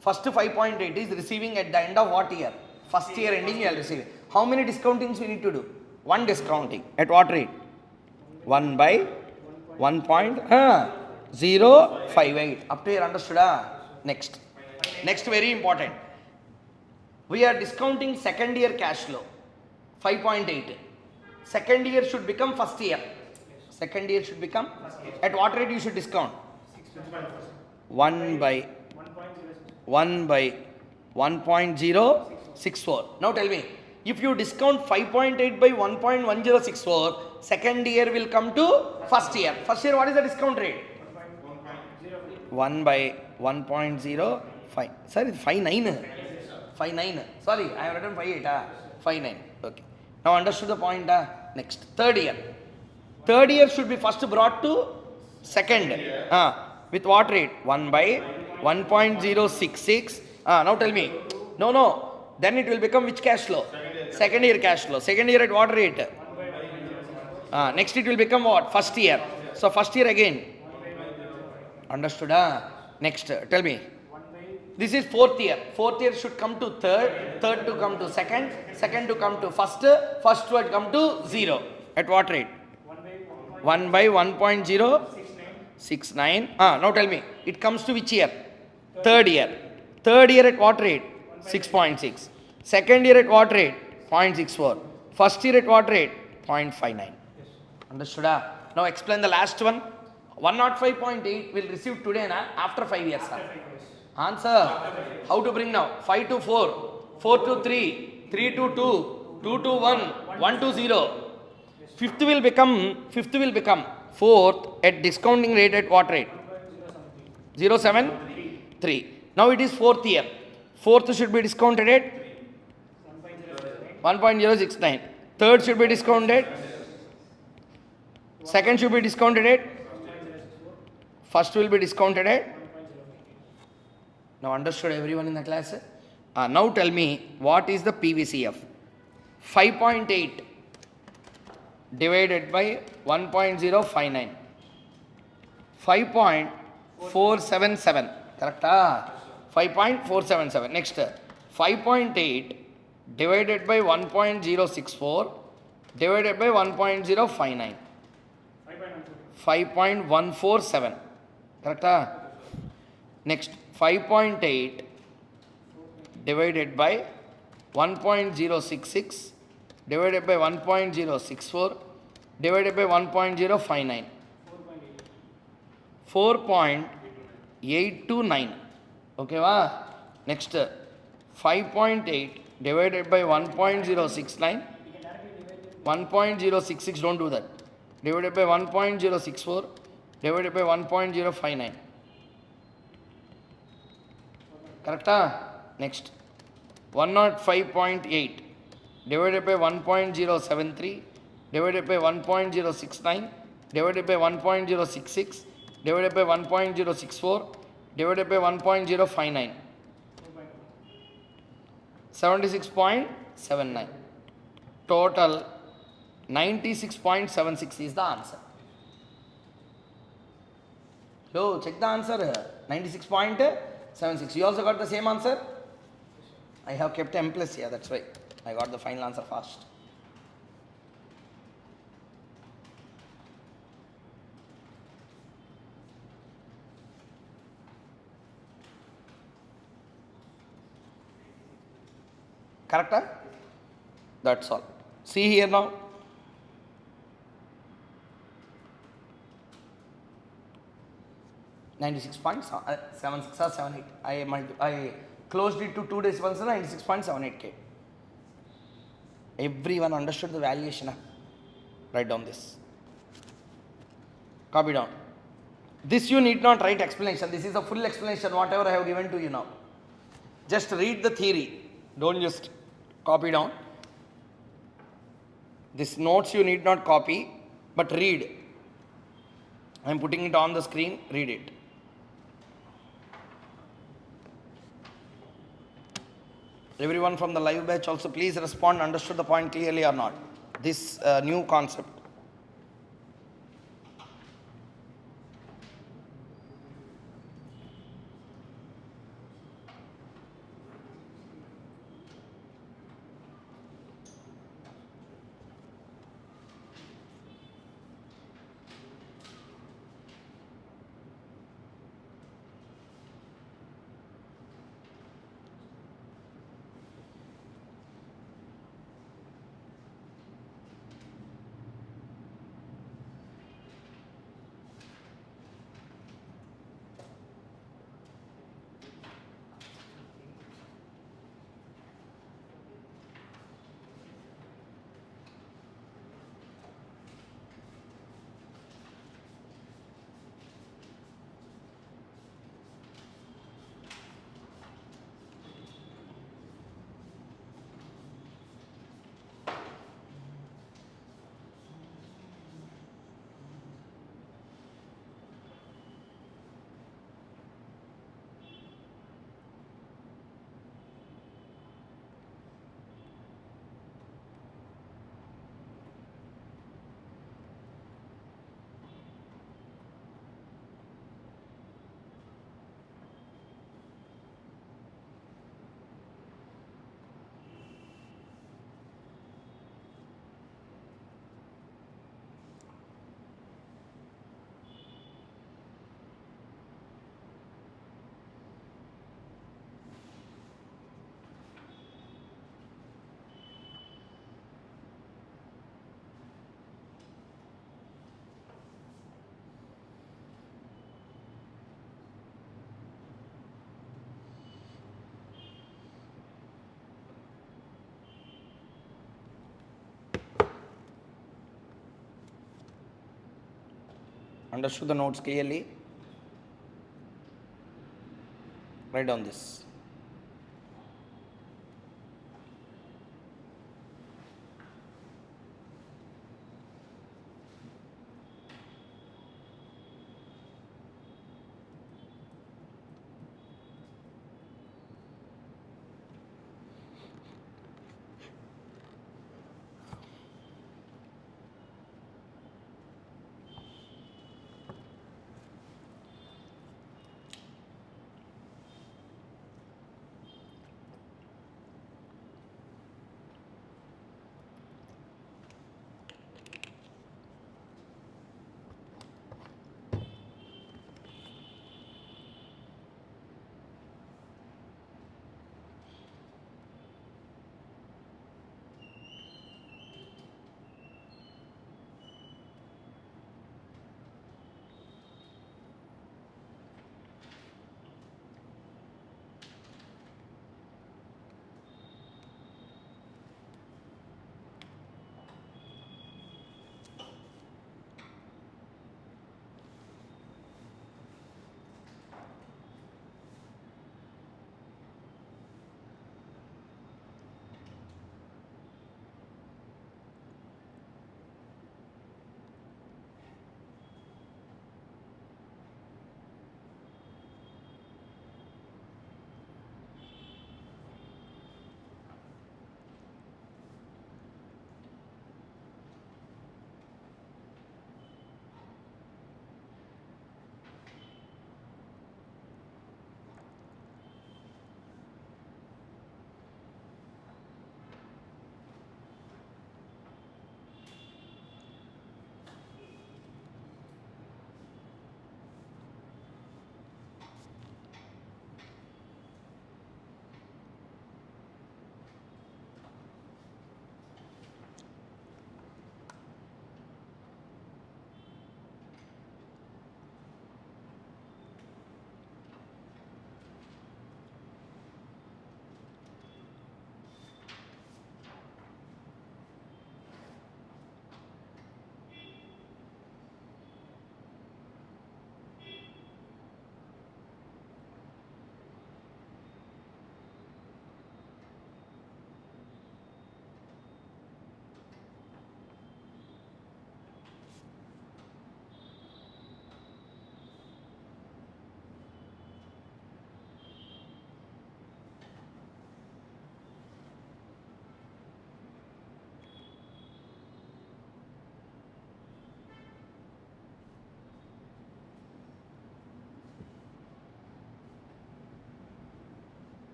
Speaker 1: First 5.8 is receiving at the end of what year? First year ending you are receiving. How many discountings we need to do? One discounting. At what rate? 1 by 1.058. Up to here, understood? Next. Next, very important. We are discounting second year cash flow. 5.8. Second year should become first year. Second year should become? At what rate you should discount? 1 by 1.064. Now tell me, if you discount 5.8 by 1.1064, second year will come to first year. First year, what is the discount rate? 1 by 1.05. Sorry, 59. 59. Sorry, I have written 58. 59. Okay. Now understood the point. Next. Third year. Third year should be first brought to second. With what rate? 1 by 1.066. Now tell me. No. Then it will become which cash flow? Second year cash flow. Second year at what rate? Next it will become what? First year. So first year again. Understood? Next. Tell me. This is fourth year. Fourth year should come to third. Third to come to second. Second to come to first. First will come to 0. At what rate? 1 by 1.069. Now tell me. It comes to which year? Third year. Third year at what rate? 6.6. Second year at what rate? 0.64. First year at what rate? 0.59. Understood? Now explain the last one. 105.8 will receive today after 5 years. Answer. How to bring now? 5 to 4, 4 to 3, 3 to 2, 2 to 1, 1 to 0. Fifth will become fourth at discounting rate at what rate? 0.73. Now it is fourth year. Fourth should be discounted at 1.069. Third should be discounted. Second should be discounted at. First will be discounted at. Now understood everyone in the class? Now tell me what is the PVCF? 5.8 divided by 1.059. 5.477. Correct? 5.477. Next. 5.8 divided by 1.064 divided by 1.059. 5.147. Correct? Next. 5.8 divided by 1.066 divided by 1.064 divided by 1.059. 4.829. Okay, va? Next. 5.8 divided by 1.069. 1.066, don't do that. Divided by 1.064 divided by 1.059. Correct? Next. 105.8 divided by 1.073 divided by 1.069 divided by 1.066 divided by 1.064 divided by 1.059. 76.79. Total 96.76 is the answer. So check the answer. 96.76. You also got the same answer? I have kept M plus here, that's why I got the final answer fast. Correct? That's all. See here now. (96.76 or 78). I closed it to 2 decimals, 96.78K. Everyone understood the valuation. Write down this. Copy down. This you need not write explanation. This is a full explanation, whatever I have given to you now. Just read the theory. Don't just Copy down. This notes you need not copy, but read. I am putting it on the screen, read it. Everyone from the live batch also please respond, understood the point clearly or not. This new concept. Understood the notes clearly? Write down this.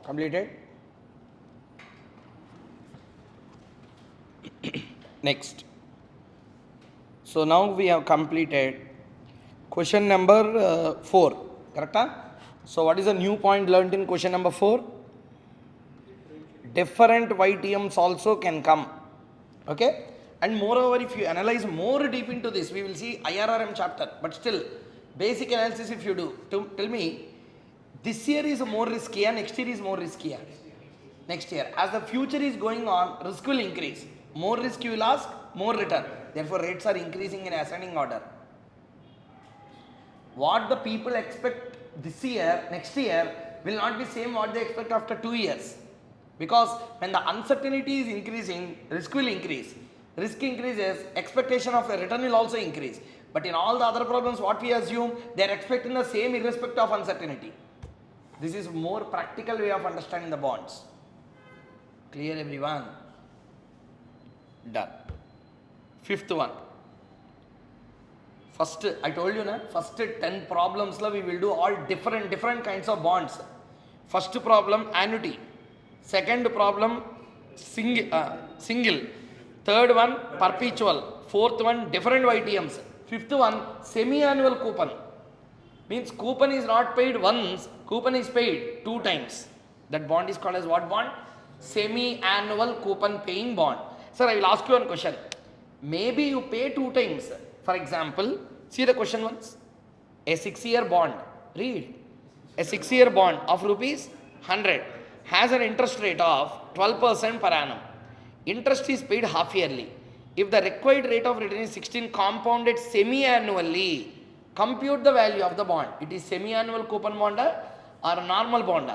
Speaker 1: Completed? Next. So now we have completed question number 4. Correct? So what is the new point learnt in question number 4? Different YTMs also can come. Okay? And moreover, if you analyze more deep into this, we will see IRRM chapter. But still, basic analysis if you do, tell me, this year is more riskier, next year is more riskier. Next year. As the future is going on, risk will increase. More risk you will ask, more return. Therefore, rates are increasing in ascending order. What the people expect this year, next year, will not be same what they expect after 2 years. Because when the uncertainty is increasing, risk will increase. Risk increases, expectation of a return will also increase. But in all the other problems, what we assume, they are expecting the same irrespective of uncertainty. This is more practical way of understanding the bonds. Clear everyone? Done. Fifth one. First, I told you, first 10 problems we will do all different kinds of bonds. First problem, annuity. Second problem, single. Third one, perpetual. Fourth one, different YTMs. Fifth one, semi-annual coupon. Means coupon is not paid once, coupon is paid 2 times. That bond is called as what bond? Semi-annual coupon paying bond. Sir, I will ask you one question. Maybe you pay 2 times. For example, see the question once. A 6-year bond. Read. A 6-year bond of rupees 100 has an interest rate of 12% per annum. Interest is paid half yearly. If the required rate of return is 16 compounded semi-annually, compute the value of the bond. It is semi-annual coupon bond or normal bond?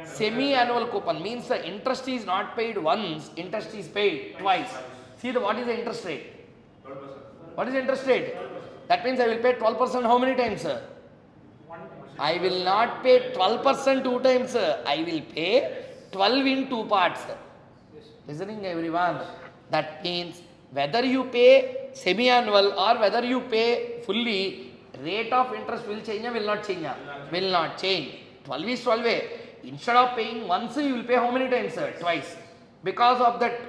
Speaker 1: Semi-annual coupon means the interest is not paid once, interest is paid twice. See what is the interest rate?
Speaker 2: 12%.
Speaker 1: What is the interest rate? That means I will pay 12% how many times, sir? I will not pay 12% 2 times, sir. I will pay 12 in 2 parts. Listening everyone? That means whether you pay semi-annual or whether you pay fully, rate of interest will change or will not change? Will not change. 12 is 12. Instead of paying once, you will pay how many times, sir? Twice. Because of that,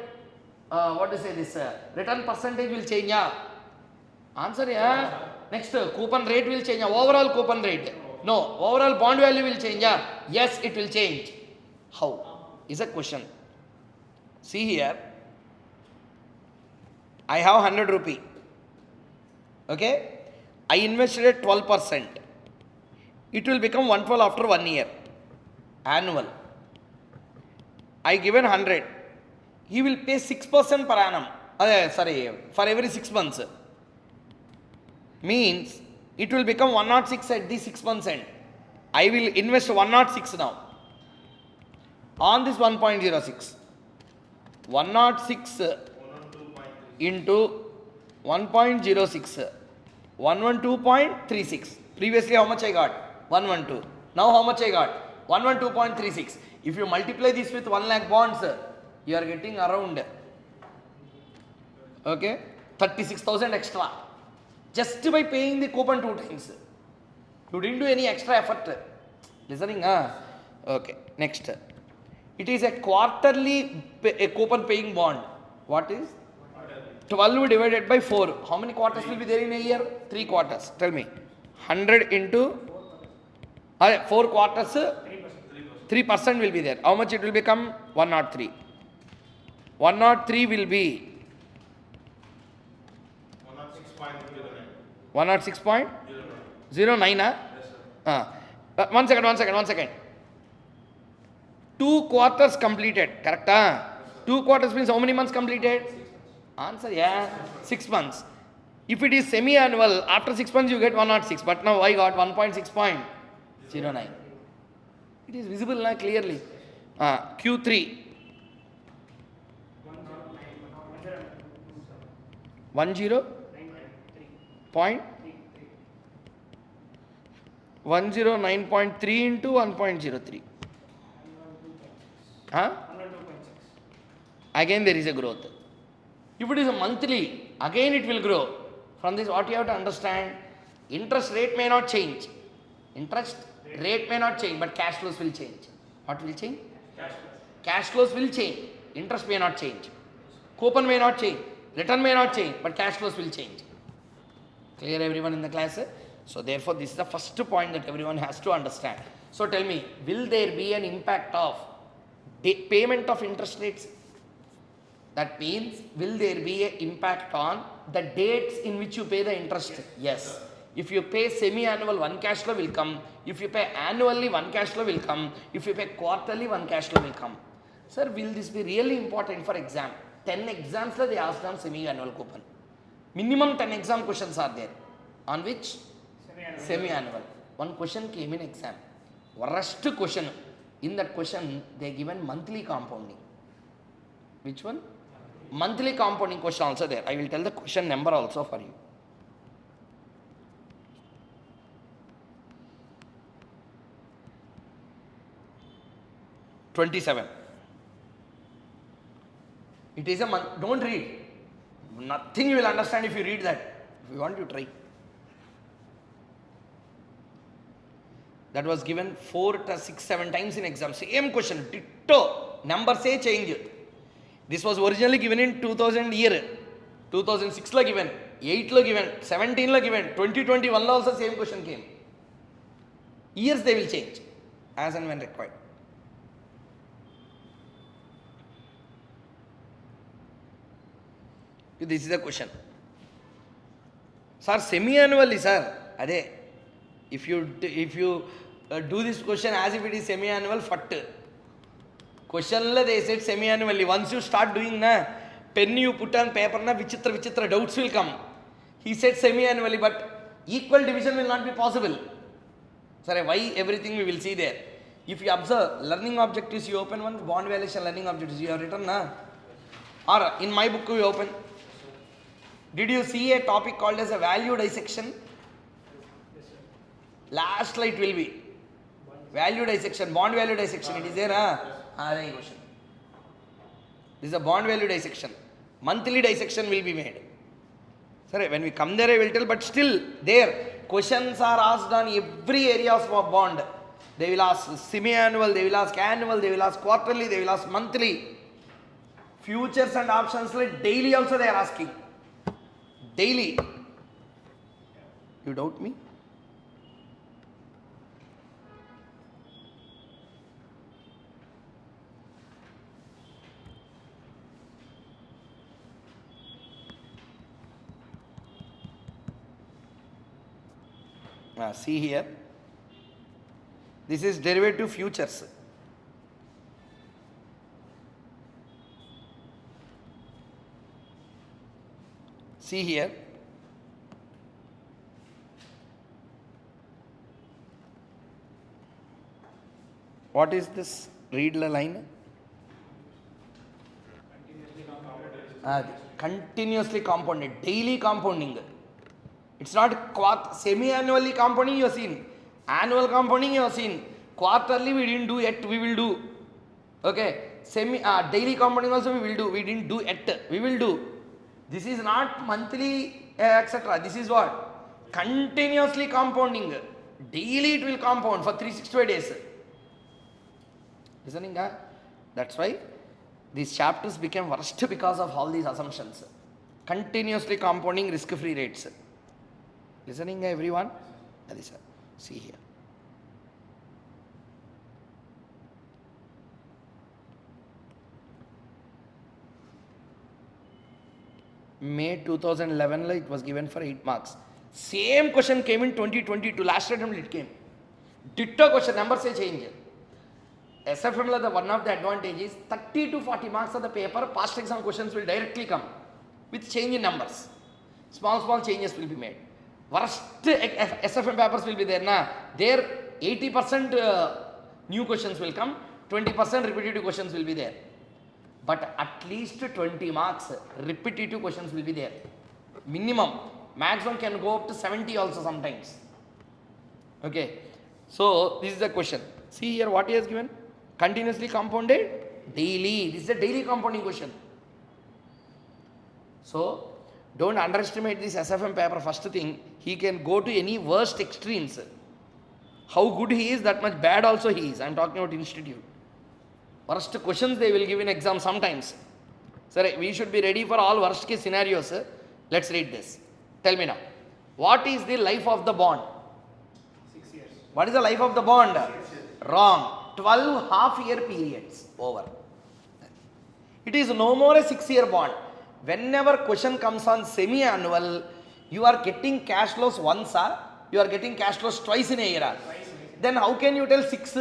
Speaker 1: what to say this, return percentage will change. Answer, yeah. Next, coupon rate will change. Overall coupon rate. No, overall bond value will change. Yes, it will change. How? Is a question. See here. I have 100 rupee. Okay. I invested at 12%. It will become 112 after 1 year. Annual. I given 100. He will pay 6% per annum. For every 6 months. Means it will become 106 at the 6 months end. I will invest 106 now. On this 1.06. 106 into 1.06. 112.36. Previously how much I got? 112. Now how much I got? 112.36. If you multiply this with 1 lakh bonds, you are getting around 36,000 extra. Just by paying the coupon 2 times. You didn't do any extra effort. Listening? Okay. Next. It is a quarterly coupon paying bond. What is? 12 divided by 4. How many quarters will be there in a year? 3 quarters. Tell me. 100 into 4 quarters, 3% will be there. How much it will become? 103. 103 will be 106.09. 106.09.
Speaker 2: Yes, sir.
Speaker 1: One second. 2 quarters completed. Correct? 2 quarters means how many months completed? Answer, yeah. 6 months. If it is semi-annual, after 6 months you get 106. But now I got 1.6.09. It is visible now clearly. Q3. 109.3 into 1.03. Again there is a growth. If it is a monthly, again it will grow. From this what you have to understand, interest rate may not change. Interest rate may not change, but cash flows will change. What will change? Cash flows will change. Interest may not change. Coupon may not change. Return may not change, but cash flows will change. Clear everyone in the class? So therefore, this is the first point that everyone has to understand. So tell me, will there be an impact of payment of interest rates? That means, will there be an impact on the dates in which you pay the interest? Yes. If you pay semi-annual, one cash flow will come. If you pay annually, one cash flow will come. If you pay quarterly, one cash flow will come. Sir, will this be really important for exam? 10 exams they asked on semi-annual coupon. Minimum 10 exam questions are there. On which? Semi-annual. One question came in exam. Worst question. In that question, they given monthly compounding. Which one? Monthly compounding question also there. I will tell the question number also for you. (27). It is a month. Don't read. Nothing you will understand if you read that. If you want, you try. That was given 4 to 6, 7 times in exam. Same question. Ditto. Number say change. This was originally given in 2000 year. 2006 la given. 8 la given. 17 la given. 2021 la also same question came. Years they will change. As and when required. This is the question. Sir, semi-annually, sir. Ade, if you do this question as if it is semi-annual, fat. Question la they said semi-annually. Once you start doing na, pen you put on paper na, vichitra doubts will come. He said semi-annually, but equal division will not be possible. Sir, why everything we will see there. If you observe learning objectives, you open one bond valuation learning objectives. You have written na, or in my book you open. Did you see a topic called as a value dissection?
Speaker 2: Yes, sir.
Speaker 1: Last slide will be value dissection, bond value dissection. It is there, question. This is a bond value dissection. Monthly dissection will be made. Sorry, when we come there, I will tell. But still, there questions are asked on every area of bond. They will ask semi-annual, they will ask annual, they will ask quarterly, they will ask monthly. Futures and options like daily also they are asking. Daily. You doubt me? See here. This is derivative futures. See here. What is this? Read the line. Continuously compounded. Daily compounding. It's not semi-annually compounding you have seen. Annual compounding you have seen. Quarterly we didn't do yet. We will do. Okay. Daily compounding also we will do. We didn't do yet. We will do. This is not monthly, etc. This is what? Continuously compounding. Daily it will compound for 365 days. Listening? That's why these chapters became worst because of all these assumptions. Continuously compounding risk-free rates. Listening, everyone? That is, see here. May 2011, it was given for 8 marks. Same question came in 2022. Last attempt it came. Ditto question, number say change. SFM, the one of the advantages, 30 to 40 marks of the paper, past exam questions will directly come with change in numbers. Small changes will be made. Worst SFM papers will be there. There 80% new questions will come, 20% repetitive questions will be there. But at least 20 marks repetitive questions will be there. Minimum. Maximum can go up to 70 also sometimes. Okay. So this is the question. See here what he has given. Continuously compounded daily. This is a daily compounding question. So don't underestimate this SFM paper. First thing, he can go to any worst extremes. How good he is, that much bad also he is. I am talking about institute. Worst questions they will give in exam sometimes. Sir, we should be ready for all worst case scenarios. Let's read this. Tell me now. What is the life of the bond?
Speaker 2: 6 years.
Speaker 1: What is the life of the bond? Wrong. 12 half-year periods. Over. It is no more a 6-year bond. Whenever question comes on semi-annual, you are getting cash flows once, you are getting cash flows twice in a year. Then how can you tell 6?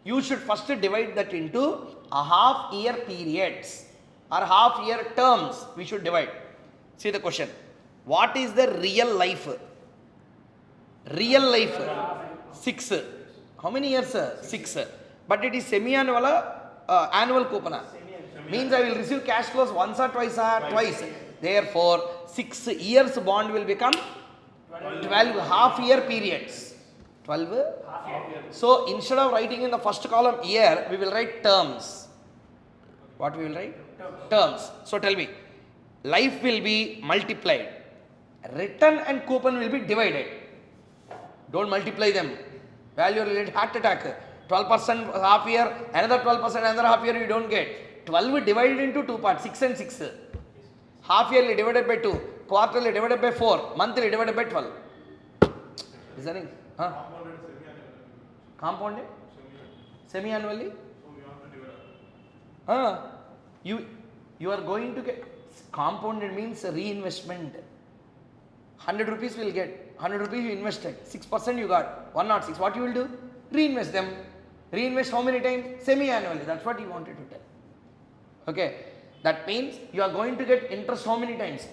Speaker 1: You should first divide that into a half-year periods or half-year terms. We should divide. See the question. What is the real life? Real life 6. How many years? 6. But it is semi-annual, annual coupon. Means I will receive cash flows once or twice? Twice. Therefore, 6 years bond will become 12 half-year periods. 12? So, instead of writing in the first column year, we will write terms. What we will write? Terms. So, tell me. Life will be multiplied. Return and coupon will be divided. Don't multiply them. Value related heart attack. 12% half year, another 12%, another half year you don't get. 12 divided into 2 parts, 6 and 6. Half yearly divided by 2, quarterly divided by 4, monthly divided by 12. Is that it? Huh? Compounded? Semi-annually?
Speaker 2: So we have to divide.
Speaker 1: You are going to get compounded means reinvestment. 100 rupees will get, 100 rupees you invested, 6% you got, 106. What you will do? Reinvest them. Reinvest how many times? Semi-annually. That's what he wanted to tell. Okay. That means you are going to get interest how many times?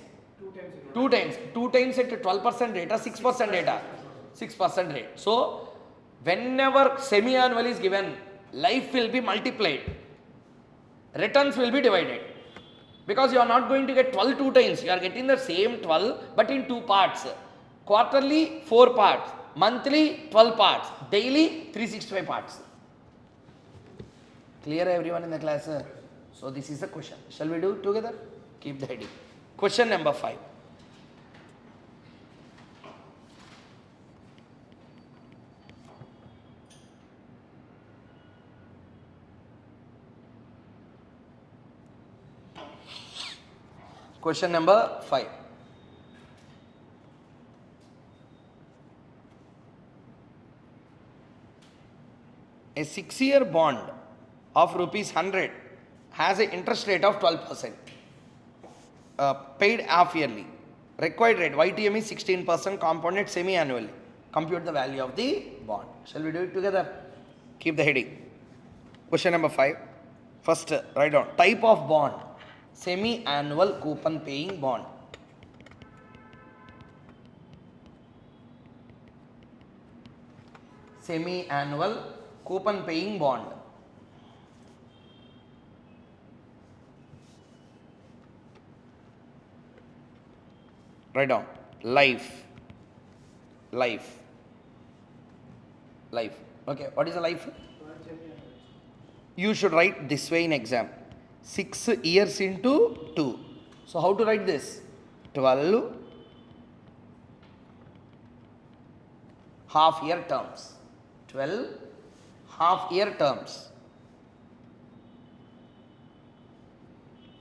Speaker 1: 2 times. 2 times at 12% rate or 6% rate? 6% rate. So, whenever semi-annual is given, life will be multiplied. Returns will be divided. Because you are not going to get 12 2 times. You are getting the same 12 but in 2 parts. Quarterly 4 parts. Monthly 12 parts. Daily 365 parts. Clear everyone in the class? So this is the question. Shall we do it together? Keep the heading. Question number 5. Question number 5. A 6-year bond of rupees 100 has an interest rate of 12%. Paid half yearly. Required rate YTM is 16%, compounded semi-annually. Compute the value of the bond. Shall we do it together? Keep the heading. Question number 5. First, write down type of bond. Semi-annual coupon paying bond. Semi-annual coupon paying bond. Write down life. Okay, what is a life? You should write this way in exam. 6 years into 2. So how to write this? 12 half year terms. 12 half year terms.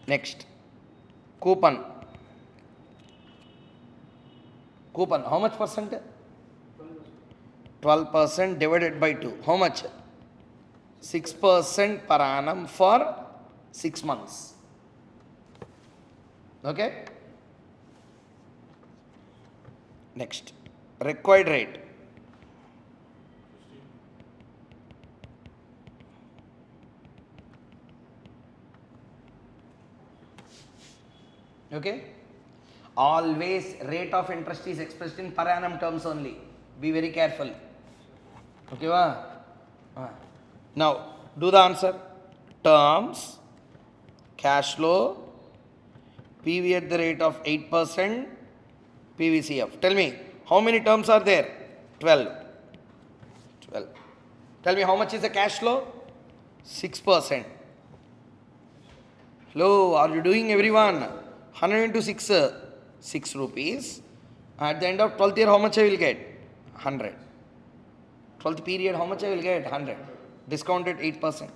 Speaker 1: Next, coupon. Coupon, how much percent? 12% divided by 2. How much? 6% per annum for 6 months. Okay? Next, required rate. Okay? Always rate of interest is expressed in per annum terms only. Be very careful. Okay, va? Now, do the answer. Terms, cash flow, PV at the rate of 8%, PVCF. Tell me, how many terms are there? 12. Tell me, how much is the cash flow? 6%. Hello, are you doing everyone? 100 into 6, 6 rupees. At the end of 12th year, how much I will get? 100. 12th period, how much I will get? 100. Discounted 8%.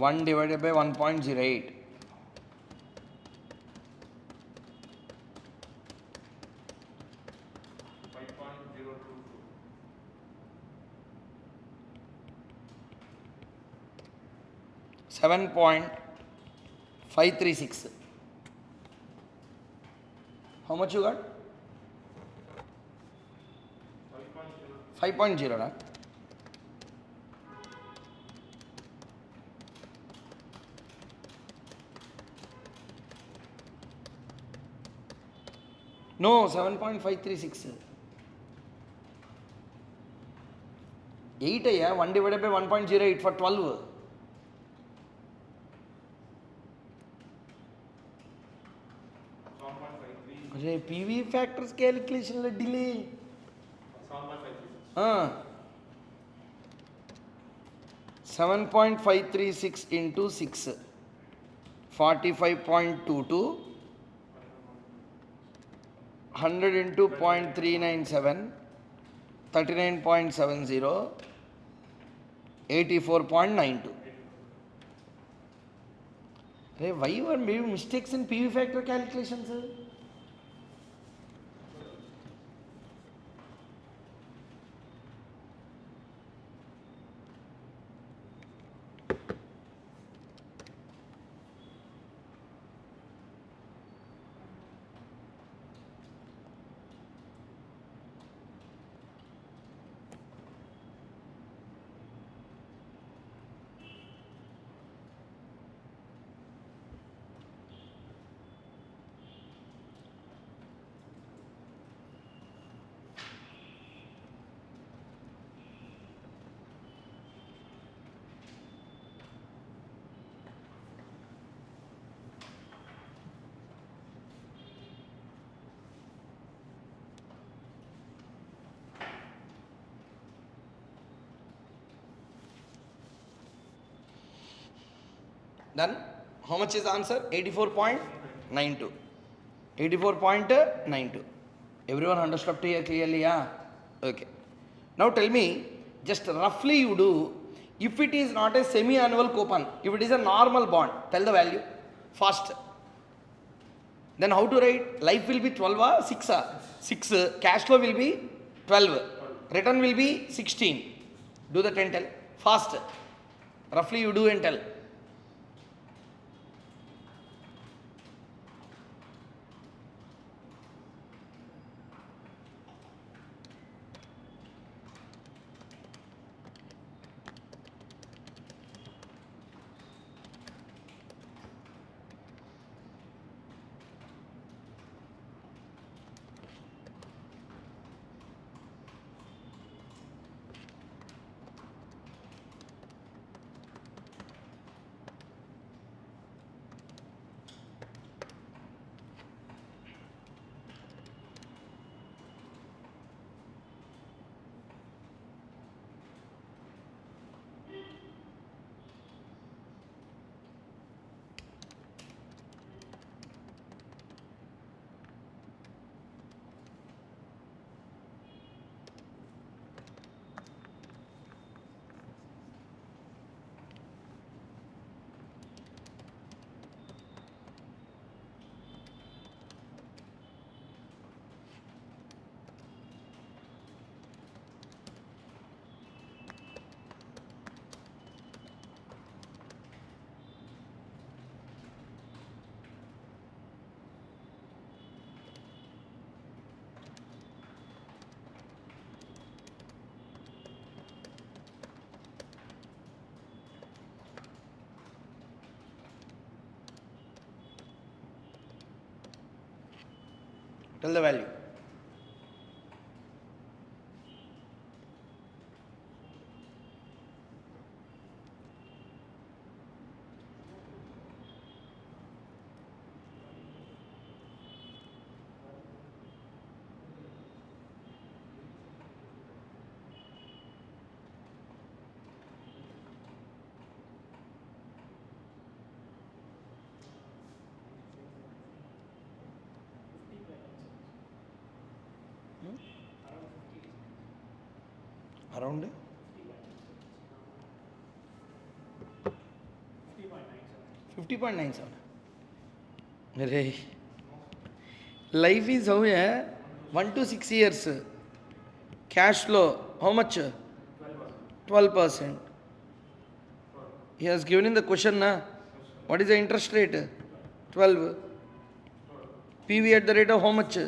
Speaker 1: 1 divided by 1.08. 7.536. How much you got? 5.0. Na? No, 7.536. 8 yeah, 1 divided by 1.08 for 12. अरे PV factors calculation ले delay. 7.536 into 6. 45.22. 100 into 0.397. 39.70. 84.92. Hey, why you are making mistakes in PV factor calculations? Done? How much is the answer? 84.92. 84.92. Everyone understood up to here clearly? Yeah? Okay. Now tell me, just roughly you do, if it is not a semi-annual coupon, if it is a normal bond, tell the value fast. Then how to write? Life will be 12 or 6? 6. Cash flow will be 12. Return will be 16. Do the 10 tell. Fast. Roughly you do and tell. Tell the value. Around 50.97. Ray. Life is how 1 to 6 years. Cash flow, how much? 12%. He has given in the question, na? What is the interest rate? 12. PV at the rate of how much?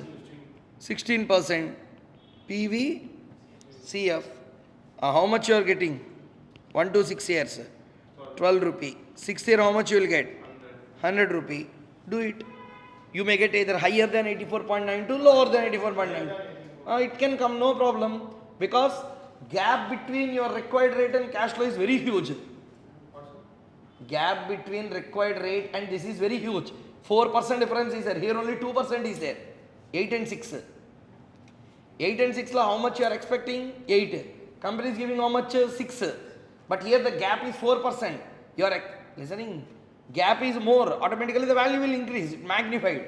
Speaker 1: 16%. PV, CF. How much you are getting? 1 to 6 years. 12 rupee. 6th year, how much you will get? 100 rupee. Do it. You may get either higher than 84.92, lower than 84.92. It can come, no problem. Because gap between your required rate and cash flow is very huge. Gap between required rate and this is very huge. 4% difference is there. Here only 2% is there. 8 and 6. 8 and 6 how much you are expecting? 8. Company is giving how much? 6. But here the gap is 4%. You are listening? Gap is more. Automatically the value will increase. Magnified.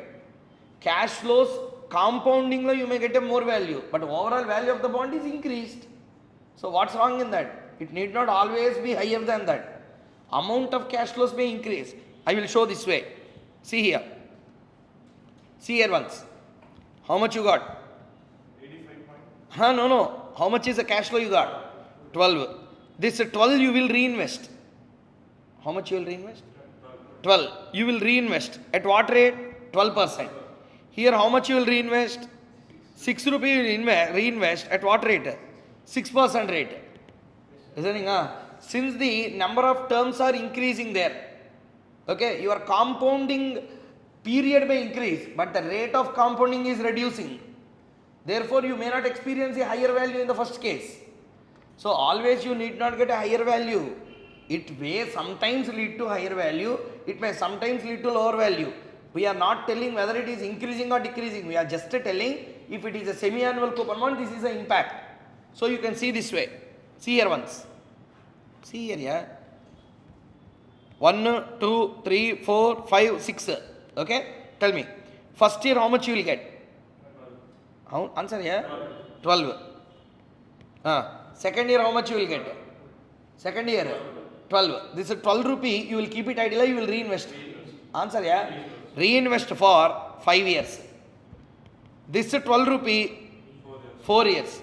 Speaker 1: Cash flows compounding you may get a more value. But overall value of the bond is increased. So what's wrong in that? It need not always be higher than that. Amount of cash flows may increase. I will show this way. See here. See here once. How much you got? 85. No. How much is the cash flow you got? 12. This 12 you will reinvest. How much you will reinvest? 12. You will reinvest. At what rate? 12%. Here how much you will reinvest? 6 rupee you will reinvest. At what rate? 6% rate. Listening? Since the number of terms are increasing there, okay, your compounding period may increase, but the rate of compounding is reducing. Therefore, you may not experience a higher value in the first case. So, always you need not get a higher value. It may sometimes lead to higher value, it may sometimes lead to lower value. We are not telling whether it is increasing or decreasing, we are just telling if it is a semi-annual coupon bond, this is the impact. So, you can see this way. See here once. See here, yeah. 1, 2, 3, 4, 5, 6. Okay? Tell me. First year, how much you will get? How? Answer, yeah? 12. Second year, how much you will get? Second year, 12. This is 12 rupee, you will keep it idle, you will reinvest. Answer, yeah? Reinvest for 5 years. This is 12 rupee, 4 years.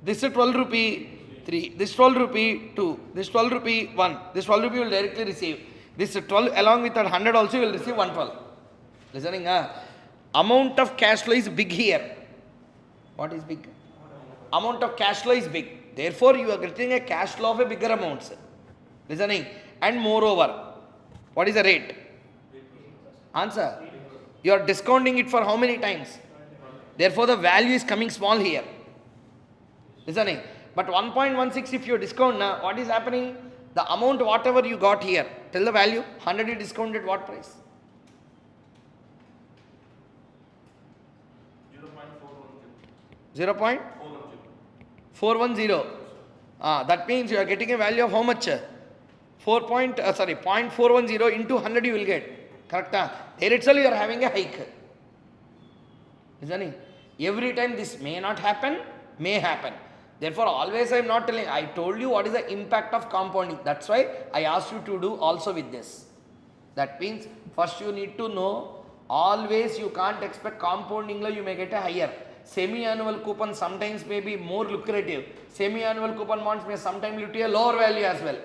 Speaker 1: This is 12 rupee, 3. This 12 rupee, 2. This 12 rupee, 1. This 12 rupee you will directly receive. This 12 along with that 100 also you will receive 112. Listening? Amount of cash flow is big here. What is big? Amount of cash flow is big. Therefore, you are getting a cash flow of a bigger amount. Listening? And moreover, what is the rate? Answer. You are discounting it for how many times? Therefore, the value is coming small here. Listening? But 1.16 if you discount, what is happening? The amount whatever you got here, tell the value, 100 you discounted what price? 0.410. That means you are getting a value of how much? 0.410 into 100 you will get. Correct? There itself you are having a hike. Isn't it? Every time this may not happen, may happen. Therefore, always I am not telling, I told you what is the impact of compounding. That's why I asked you to do also with this. That means, first you need to know, always you can't expect compounding, you may get a higher. Semi-annual coupon sometimes may be more lucrative. Semi-annual coupon bonds may sometimes lead to a lower value as well.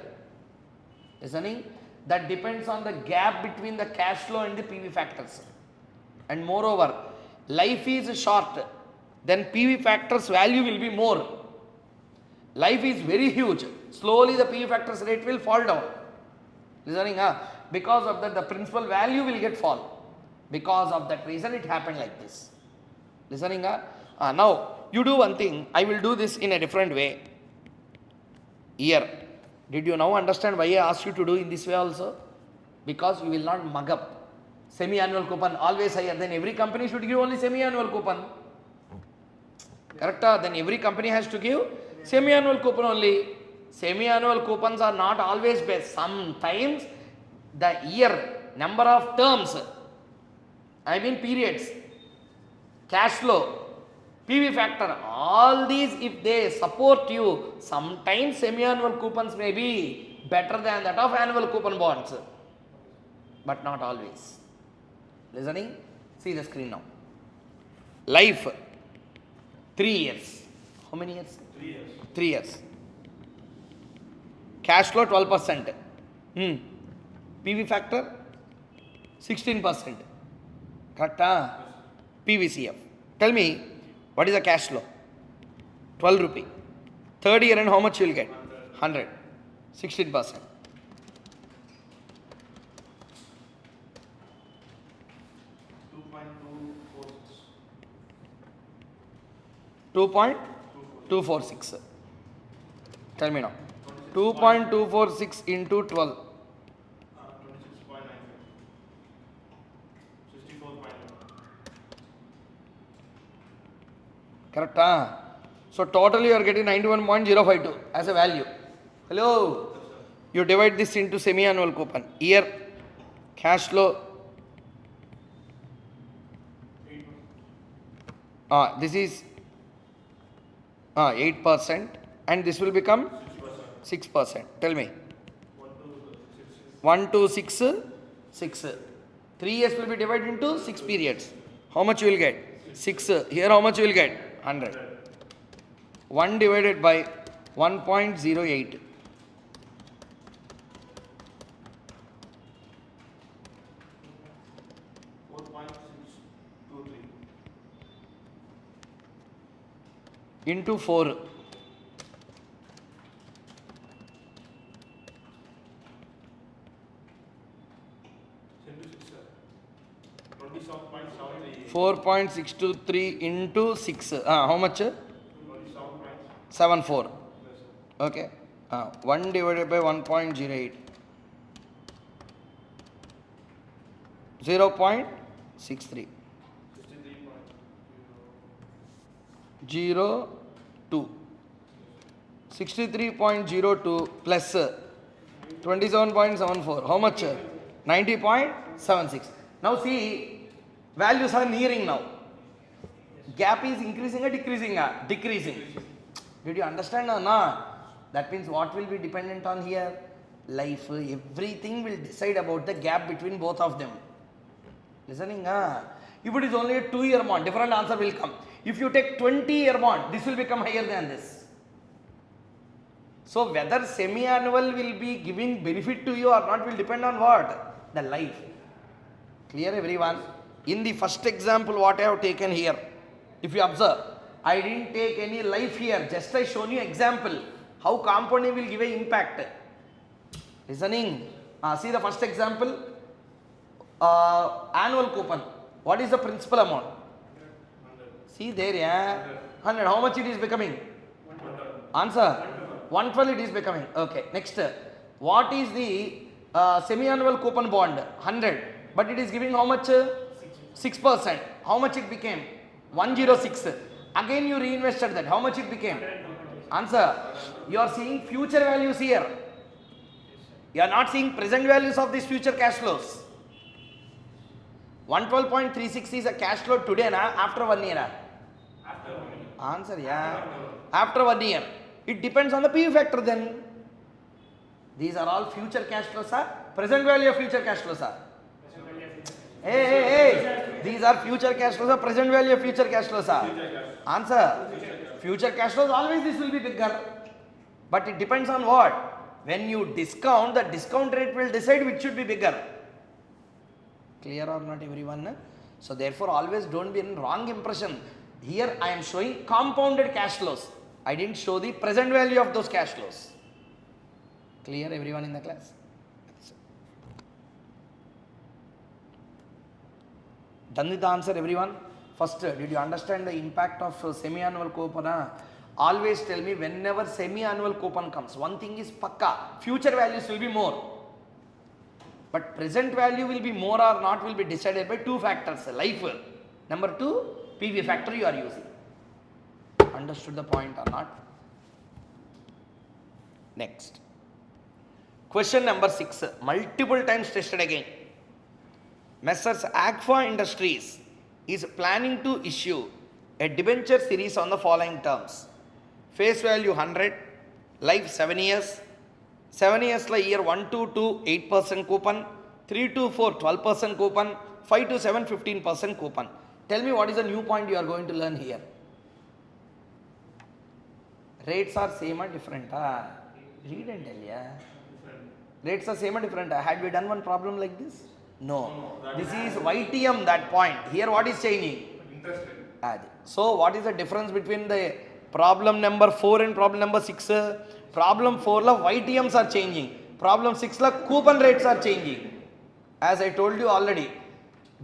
Speaker 1: Listening? That depends on the gap between the cash flow and the PV factors. And moreover, life is short, then PV factors value will be more. Life is very huge. Slowly the PV factors rate will fall down. Listening? Because of that, the principal value will get fall. Because of that reason, it happened like this. Listening? Now, you do one thing. I will do this in a different way. Here. Did you now understand why I asked you to do in this way also? Because you will not mug up. Semi-annual coupon always higher. Then every company should give only semi-annual coupon. Correct? Then every company has to give semi-annual coupon only. Semi-annual coupons are not always best. Sometimes the year, number of terms, I mean periods, cash flow, PV factor, all these if they support you, sometimes semi-annual coupons may be better than that of annual coupon bonds. but not always. Listening? See the screen now. Life, 3 years. How many years?
Speaker 2: 3 years.
Speaker 1: 3 years. Cash flow 12%. PV factor 16%. Correct? PVCF. Tell me, what is the cash flow? 12 rupee. Third year and how much you will get? 100. 16%. 2.246. Tell me now. 2.246 into 12.
Speaker 2: 26.95. 64.9.
Speaker 1: Correct? So totally you are getting 91.052 as a value. Hello? You divide this into semi-annual coupon. Year cash flow. This is 8% and this will become 6%. Tell me. 1 to 6, 6. 3 years will be divided into 6 periods. How much you will get? 6. Here how much you will get? 100. 1 divided by 1.08. Into 4.
Speaker 2: Sir.
Speaker 1: 4.623 into 6. How much? 74. Okay. 1 divided by 1.08. 0.63. 02. 63.02 plus 27.74. How much? 90.76. Now see, values are nearing now. Gap is increasing or decreasing? Decreasing. Did you understand or not? That means what will be dependent on here? Life, everything will decide about the gap between both of them. Listening? If it is only a 2-year bond, different answer will come. If you take 20-year bond, this will become higher than this. So whether semi-annual will be giving benefit to you or not will depend on what? The life. Clear everyone? In the first example what I have taken here, if you observe, I didn't take any life here, just I shown you example, how compounding will give an impact. Listening? See the first example, annual coupon. What is the principal amount?
Speaker 2: 100.
Speaker 1: See there, yeah? 100. How much it is becoming?
Speaker 2: 100.
Speaker 1: Answer? 112 it is becoming. Okay. Next, what is the semi-annual coupon bond? 100. But it is giving how much? 6%. How much it became? 106. Again you reinvested that. How much it became? Answer. You are seeing future values here. You are not seeing present values of these future cash flows. 112.36 is a cash flow today, after 1 year?
Speaker 2: After 1 year.
Speaker 1: Answer, yeah. After 1 year. It depends on the PV factor then. These are all future cash flows, present value of future cash flows, Hey. These are future cash flows, present value of future cash flows, Answer. Future cash flows, always this will be bigger. But it depends on what? When you discount, the discount rate will decide which should be bigger. Clear or not everyone? So therefore always don't be in wrong impression. Here I am showing compounded cash flows. I didn't show the present value of those cash flows. Clear everyone in the class? Done with the answer everyone? First, did you understand the impact of semi-annual coupon? Always tell me whenever semi-annual coupon comes, one thing is pakka, future values will be more. But present value will be more or not will be decided by 2 factors, life. Number 2, PV factor you are using. Understood the point or not? Next. Question number 6, multiple times tested again. Messrs. AGFA Industries is planning to issue a debenture series on the following terms. Face value 100, life 7 years. 7 years like year 1 to 2, 8% coupon. 3 to 4, 12% coupon, 5 to 7, 15% coupon. Tell me what is the new point you are going to learn here. Rates are same or different? Read and tell, yeah. Rates are same or different? Had we done one problem like this? No. This is YTM, that point. Here what is changing?
Speaker 2: Interest rate.
Speaker 1: So what is the difference between the problem number 4 and problem number 6? Problem 4 la YTMs are changing. Problem 6 la coupon rates are changing. As I told you already,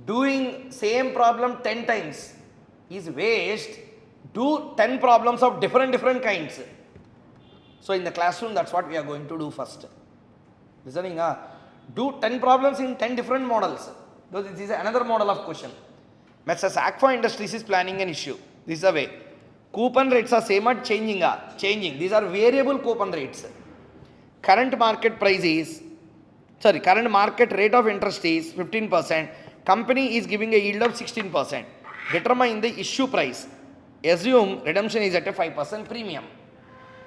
Speaker 1: doing same problem 10 times is waste. Do 10 problems of different kinds. So in the classroom, that's what we are going to do first. Listening, do 10 problems in 10 different models. So this is another model of question. Mrs. Aqua Industries is planning an issue. This is the way. Coupon rates are same or changing? Changing. These are variable coupon rates. Current market rate of interest is 15%. Company is giving a yield of 16%. Determine the issue price. Assume redemption is at a 5% premium.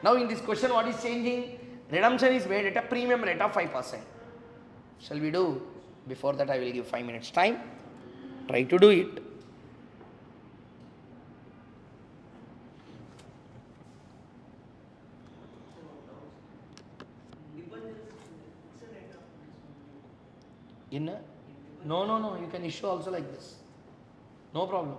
Speaker 1: Now in this question, what is changing? Redemption is made at a premium rate of 5%. Shall we do? Before that, I will give 5 minutes time. Try to do it. No, you can issue also like this. No problem.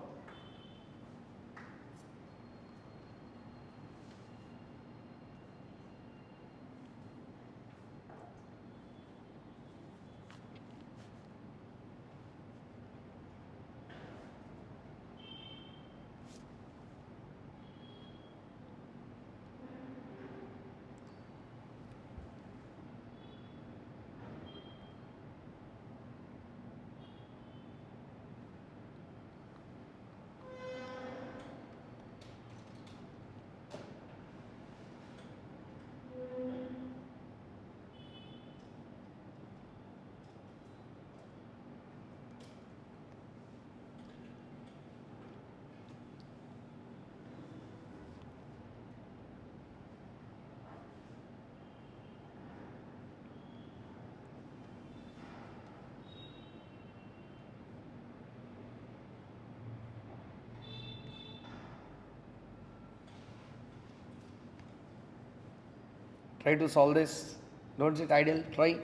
Speaker 1: Try to solve this. Don't sit idle. Try.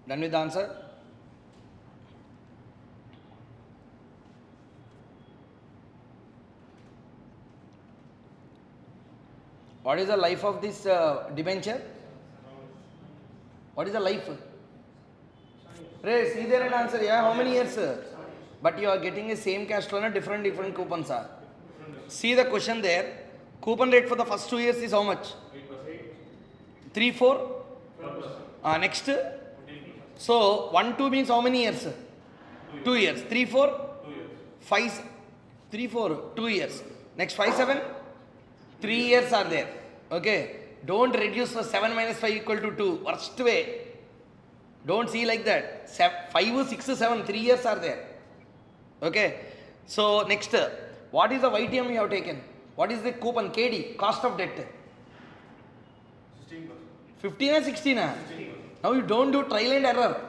Speaker 1: Done with the answer? What is the life of this debenture? What is the life? Ray, see there and answer. Yeah, how many years? But you are getting a same cash flow and different coupons. See the question there. Coupon rate for the first 2 years is how much? 3, 4? Next? So 1, 2 means how many years? 2 years. 3, 4? 5, 3, 4, 2 years. Next 5, 7? 3 years are there. Okay. Don't reduce the 7 minus 5 equal to 2. Worst way. Don't see like that. 5, 6, 7, 3 years are there. Okay. So next, what is the YTM you have taken? What is the coupon? KD, cost of debt?
Speaker 2: 16%.
Speaker 1: 15 or 16? Now you don't do trial and error.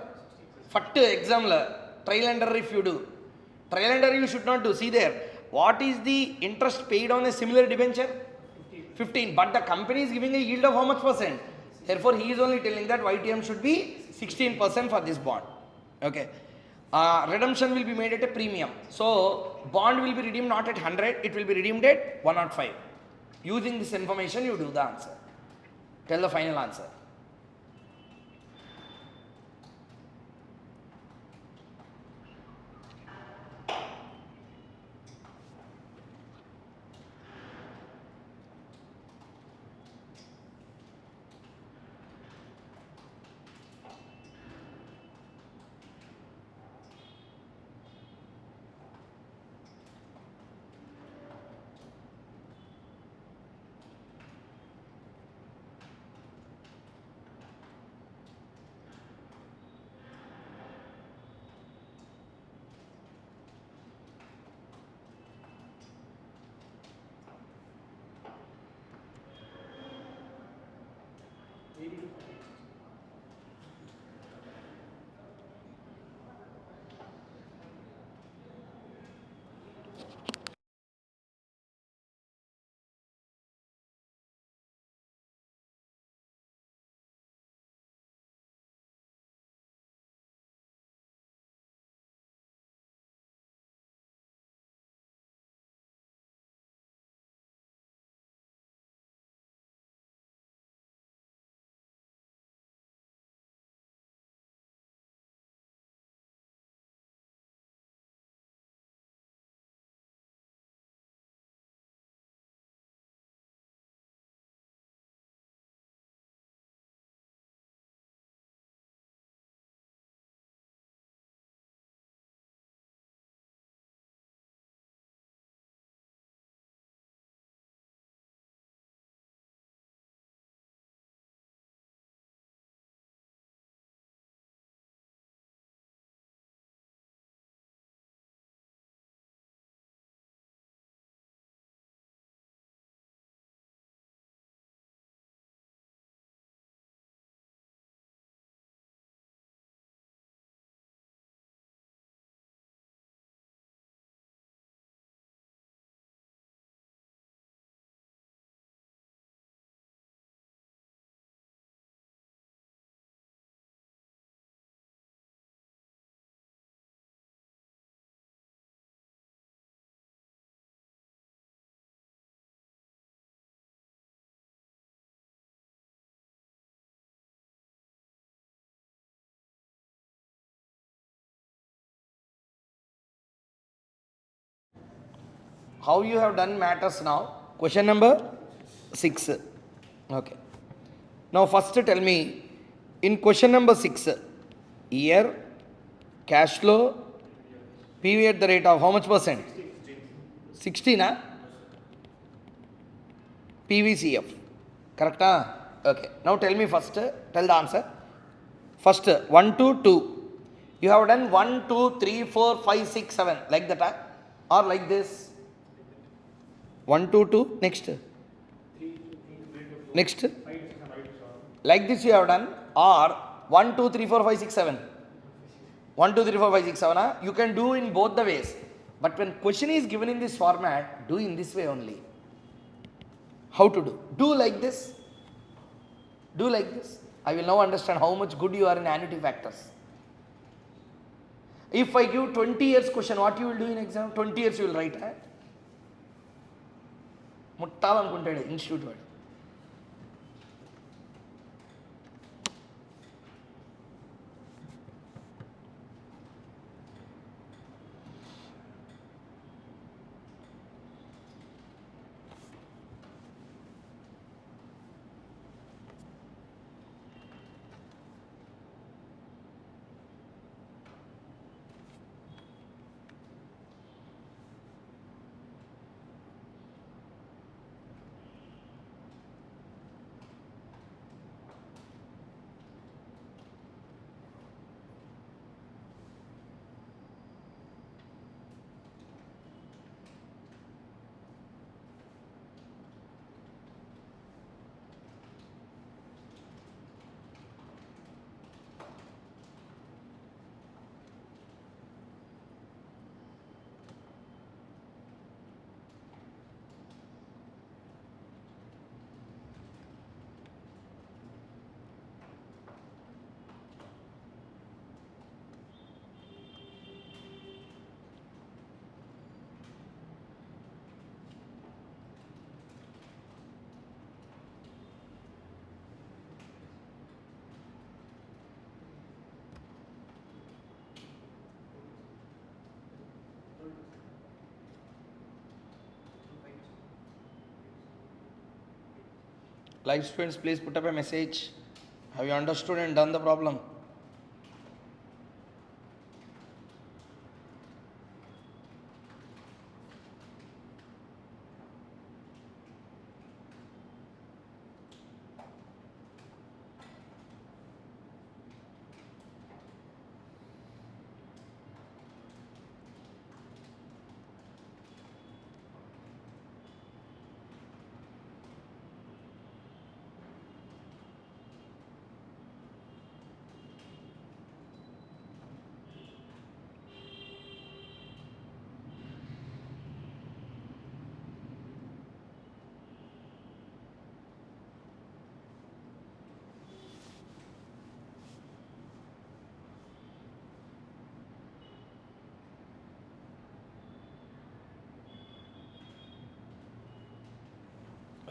Speaker 1: Fact exam trial and error if you do. Trial and error you should not do. See there. What is the interest paid on a similar debenture? 15. But the company is giving a yield of how much percent? Therefore, he is only telling that YTM should be 16% for this bond. Okay. Redemption will be made at a premium. So, bond will be redeemed not at 100, it will be redeemed at 105. Using this information, you do the answer. Tell the final answer. How you have done matters now. Question number 6. Okay. Now first tell me, in question number 6, year, cash flow, PV at the rate of how much percent? 16, huh? PVCF. Correct? Okay. Now tell me first, tell the answer. First, 1 to 2. You have done 1, 2, 3, 4, 5, 6, 7. Like that, huh? Or like this? 1, 2, 2. Next. Next. Like this you have done. Or 1, 2, 3, 4, 5, 6, 7. 1, 2, 3, 4, 5, 6, 7. Huh? You can do in both the ways. But when question is given in this format, do in this way only. How to do? Do like this. Do like this. I will now understand how much good you are in annuity factors. If I give 20 years question, what you will do in exam? 20 years you will write. Muttal anukuntadu institute vaadu. Live students, please put up a message. Have you understood and done the problem?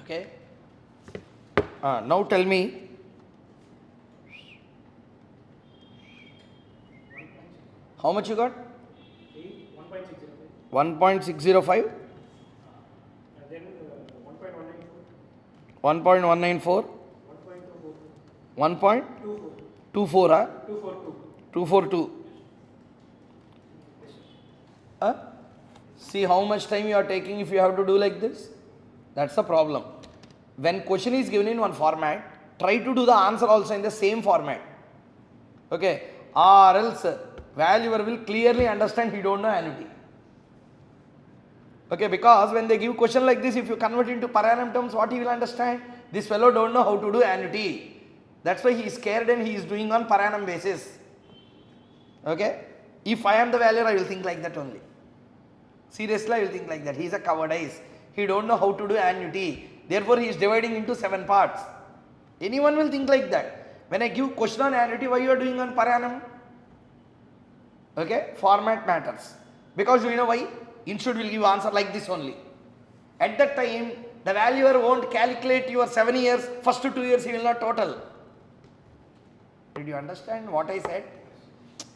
Speaker 1: Okay. Now tell me. How much you got? 1.605.
Speaker 2: And then 1.194.
Speaker 1: 1.194.
Speaker 2: 1.24.
Speaker 1: 1.24.
Speaker 2: 242.
Speaker 1: 242. See how much time you are taking if you have to do like this? That's the problem. When question is given in one format, try to do the answer also in the same format. Okay. Or else valuer will clearly understand he don't know annuity. Okay, because when they give question like this, if you convert into per annum terms, what he will understand? This fellow don't know how to do annuity. That's why he is scared and he is doing on per annum basis. Okay. If I am the valuer, I will think like that only. Seriously, I will think like that. He is a cowardice. He don't know how to do annuity. Therefore, he is dividing into 7 parts. Anyone will think like that. When I give question on annuity, why you are doing on per annum? Okay, format matters. Because you know why? Institute will give answer like this only. At that time, the valuer won't calculate your 7 years, first 2 years he will not total. Did you understand what I said?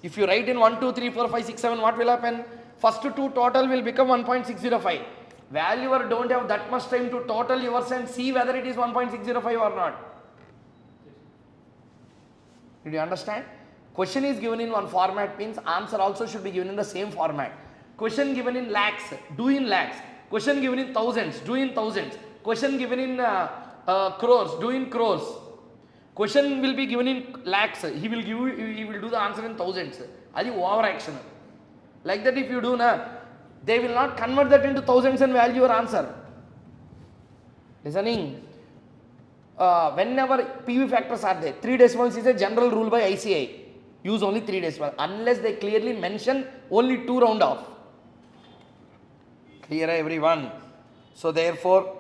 Speaker 1: If you write in 1, 2, 3, 4, 5, 6, 7, what will happen? First 2 total will become 1.605. Valuer don't have that much time to total yours and see whether it is 1.605 or not. Did you understand? Question is given in one format means answer also should be given in the same format. Question given in lakhs, do in lakhs. Question given in thousands, do in thousands. Question given in crores, do in crores. Question will be given in lakhs, he will do the answer in thousands. That is overaction. Like that if you do, they will not convert that into thousands and value your answer. Listening? Whenever PV factors are there, 3 decimals is a general rule by ICAl. Use only 3 decimals unless they clearly mention only 2 round off. Clear everyone? So therefore,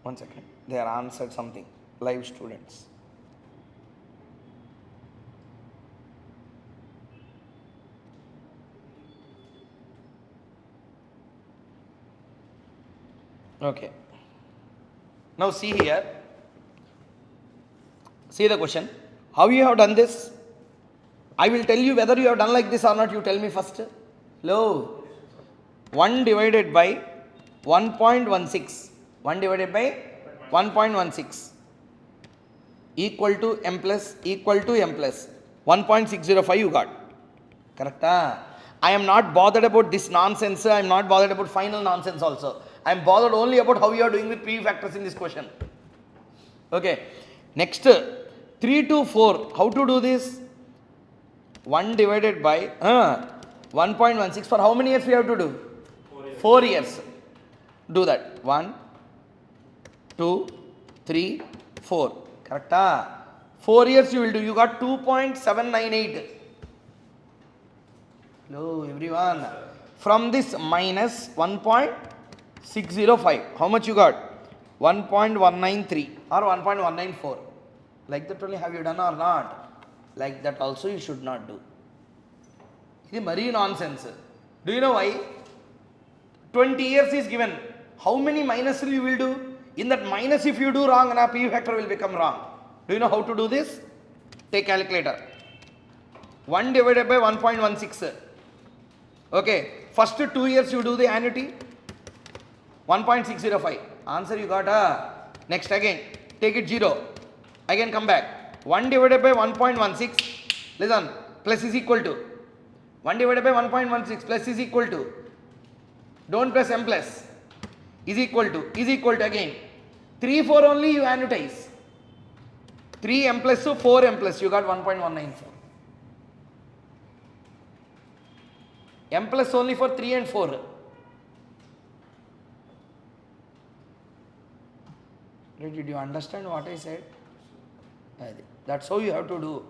Speaker 1: one second, they are answered something. Live students. Okay. Now see here. See the question. How you have done this? I will tell you whether you have done like this or not. You tell me first. Hello. 1 divided by 1.16. 1 divided by 1.16 equal to m plus 1.605 you got. Correct? I am not bothered about this nonsense. I am not bothered about final nonsense also. I am bothered only about how you are doing with PV factors in this question. Okay. Next, 3 to 4. How to do this? 1 divided by 1.16. For how many years we have to do? 4 years. Do that. 1, 2, 3, 4. Correct? 4 years you will do. You got 2.798. Hello everyone. From this minus 1.605. How much you got? 1.193 or 1.194. Like that only have you done or not? Like that also you should not do. This is very nonsense. Do you know why? 20 years is given. How many minus you will do? In that minus if you do wrong, PV factor will become wrong. Do you know how to do this? Take calculator. 1 divided by 1.16. Okay. First 2 years you do the annuity. 1.605. Answer you got. Next again. Take it 0. Again come back. 1 divided by 1.16. Listen. Plus is equal to. 1 divided by 1.16 plus is equal to. Don't press m plus. Is equal to again. 3, 4 only you annotize. 3 m plus, so 4 m plus. You got 1.194. M plus only for 3 and 4. Did you understand what I said? That's how you have to do.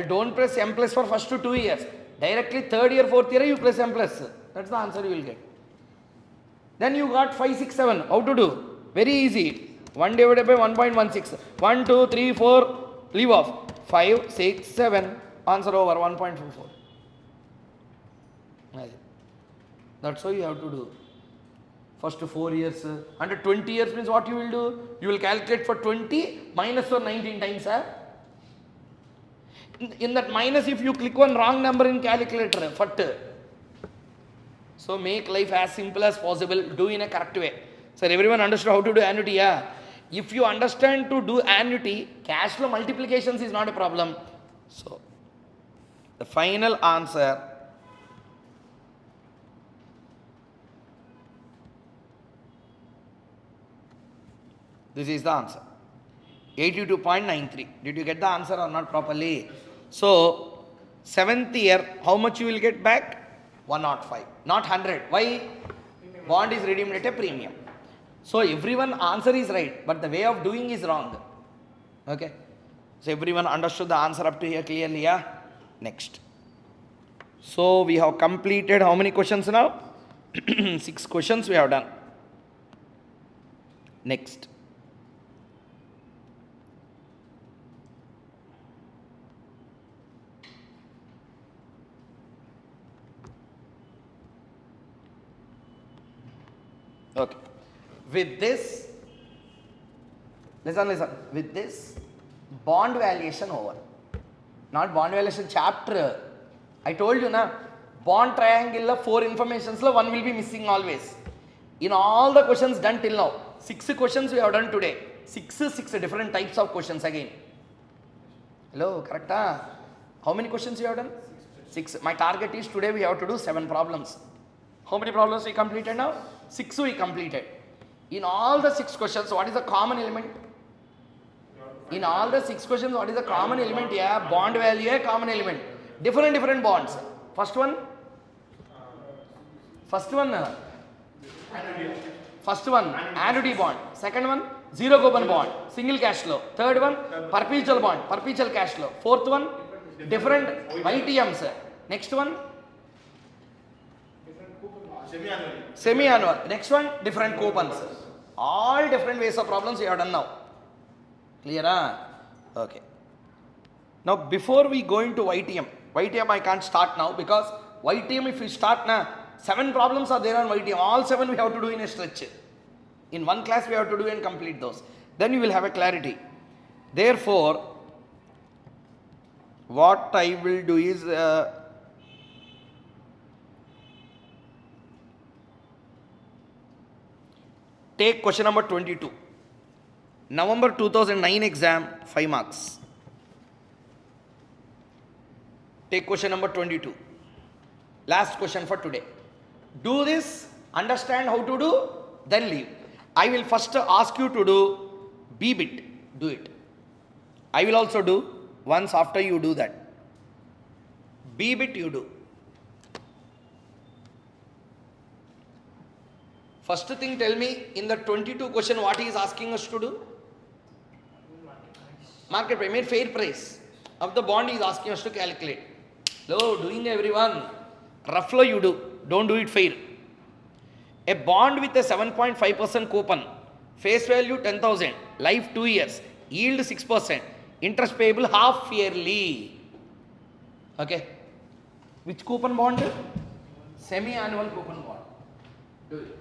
Speaker 1: Don't press M plus for first 2 years. Directly 3rd year, 4th year you press M plus. That's the answer you will get. Then you got 5, 6, 7. How to do? Very easy. 1 divided by 1.16. 1, 2, 3, 4. Leave off. 5, 6, 7. Answer over 1.44. That's how you have to do. First 4 years. Under 20 years means what you will do? You will calculate for 20 minus for 19 times. In that minus, if you click one wrong number in calculator, so make life as simple as possible. Do in a correct way. Sir, everyone understood how to do annuity? Yeah. If you understand to do annuity, cash flow multiplications is not a problem. So, the final answer. This is the answer. 82.93. Did you get the answer or not properly? So, 7th year, how much you will get back? 105. Not 100. Why? Bond is redeemed at a premium. So, everyone answer is right, but the way of doing is wrong. Okay. So, everyone understood the answer up to here clearly, yeah? Next. So, we have completed how many questions now? 6 questions we have done. Next. Okay. With this, listen, with this, bond valuation over. Not bond valuation chapter. I told you, bond triangle, 4 informations, 1 will be missing always. In all the questions done till now, 6 questions we have done today. 6 different types of questions again. Hello, correct? How many questions you have done? 6. My target is today we have to do 7 problems. How many problems we completed now? 6 we completed. In all the 6 questions, what is the common element? In all the 6 questions, what is the common element? Yeah, bond value, a common element. Different bonds. First one, annuity bond. Second one, zero coupon bond, single cash flow. Third one, perpetual bond, perpetual cash flow. Fourth one, different YTMs. Next one, semi-annual. Next one, different coupons. All different ways of problems we have done now. Clear? Okay. Now before we go into YTM I can't start now, because YTM if we start now, 7 problems are there on YTM. All 7 we have to do in a stretch. In one class we have to do and complete those. Then you will have a clarity. Therefore, what I will do is take question number 22. November 2009 exam, 5 marks. Take question number 22. Last question for today. Do this, understand how to do, then leave. I will first ask you to do B bit. Do it. I will also do once after you do that. B bit you do. First thing, tell me in the 22 question what he is asking us to do? Market price, fair price of the bond he is asking us to calculate. Hello, doing everyone. Roughly you do. Don't do it fair. A bond with a 7.5% coupon, face value 10,000, life 2 years, yield 6%, interest payable half yearly. Okay. Which coupon bond? Semi-annual coupon bond. Do it.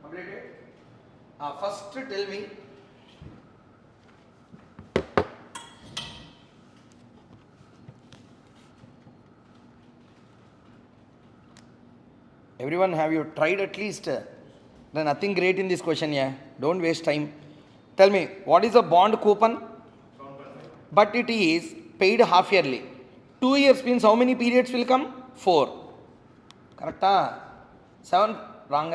Speaker 1: Completed? First tell me, Everyone, have you tried at least? There's nothing great in this question, yeah. Don't waste time. Tell me, what is a bond coupon? But it is paid half yearly. 2 years means how many periods will come? 4. Correct? 7 wrong.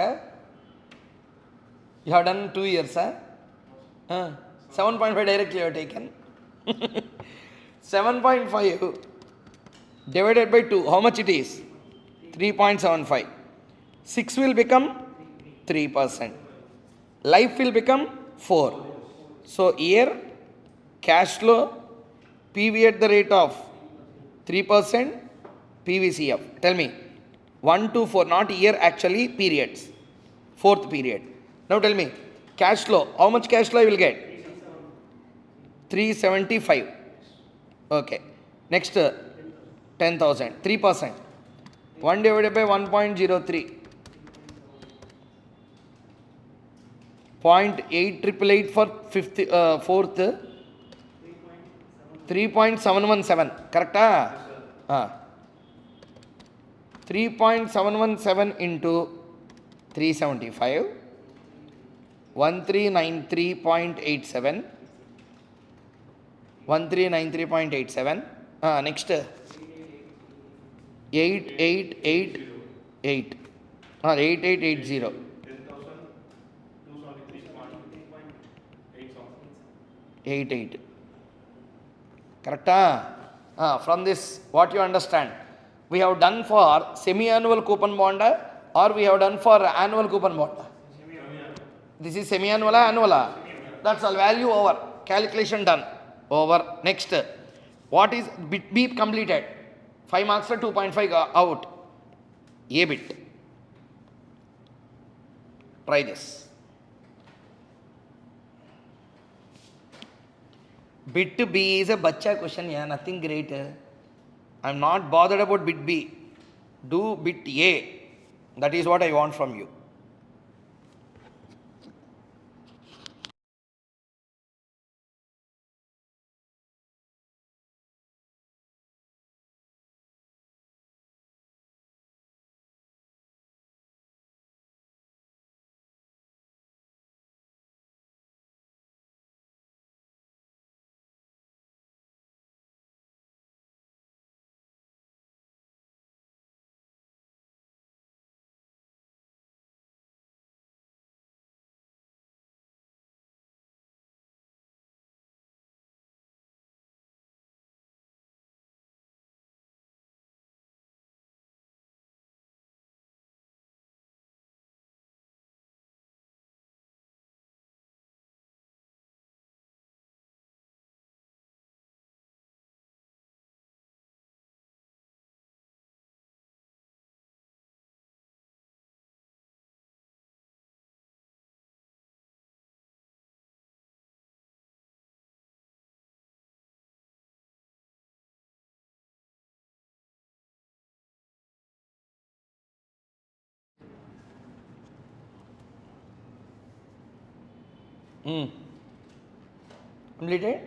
Speaker 1: You have done 2 years. 7.5 directly you have taken. 7.5 divided by 2, how much it is? 3.75. 6 will become 3%. Life will become 4. So here cash flow PV at the rate of 3%, PVCF. Tell me, 1 to 4, not year actually, periods. 4th period. Now tell me, cash flow, how much cash flow I will get? 375. Okay. Next, 10,000, 3%. 1 divided by 1.03. 0.8888 for 4th. 3.717. Correct? 3.717 into 375. 1393.87. 1393.87. Next, 8888. 8880. 88. Correct? From this, what you understand? We have done for semi-annual coupon bond or we have done for annual coupon bond? This is semi-annual, annual. That's all. Value over. Calculation done. Over. Next. What is bit B completed? 5 marks for 2.5 out. A bit. Try this. Bit B is a bacha question, yeah, nothing great. I'm not bothered about bit B. Do bit A. That is what I want from you. Completed?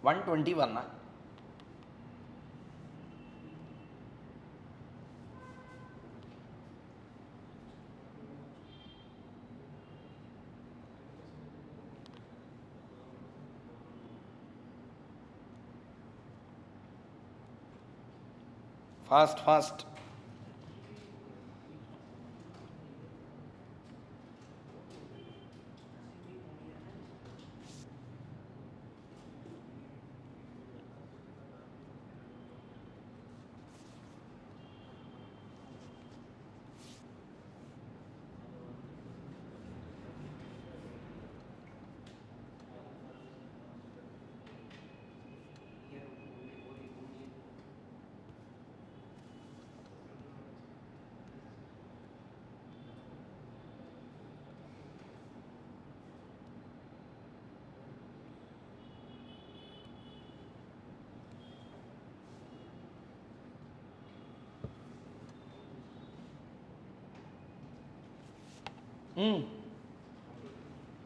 Speaker 1: One 121. Fast, fast.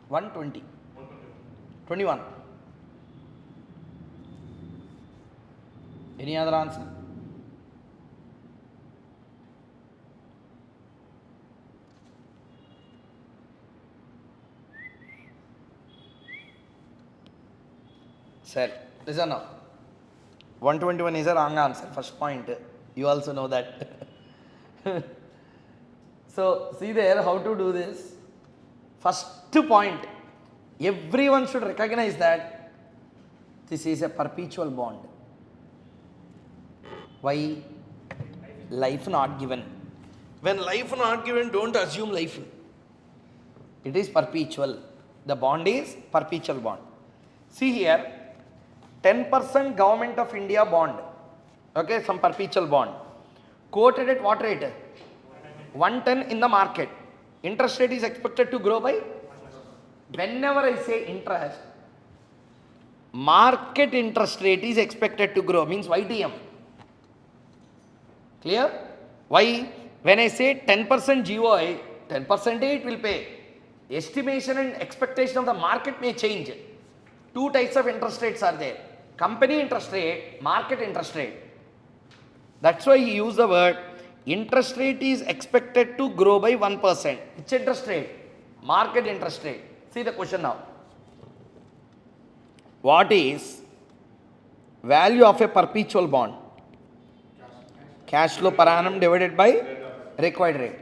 Speaker 1: 120.
Speaker 2: 120.
Speaker 1: 21. Any other answer? Sir, listen now. 121 is a wrong answer. First point. You also know that. So, see there how to do this. First point. Everyone should recognize that this is a perpetual bond. Why? Life not given. When life not given, don't assume life. It is perpetual. The bond is perpetual bond. See here, 10% Government of India bond. Okay, some perpetual bond. Quoted at what rate? 110 in the market. Interest rate is expected to grow by? Whenever I say interest, market interest rate is expected to grow, means YTM. Clear? Why? When I say 10% GOI, 10% it will pay. Estimation and expectation of the market may change. Two types of interest rates are there. Company interest rate, market interest rate. That's why he used the word interest rate is expected to grow by 1%. Which interest rate? Market interest rate. See the question now. What is value of a perpetual bond? Cash flow per annum divided by required rate.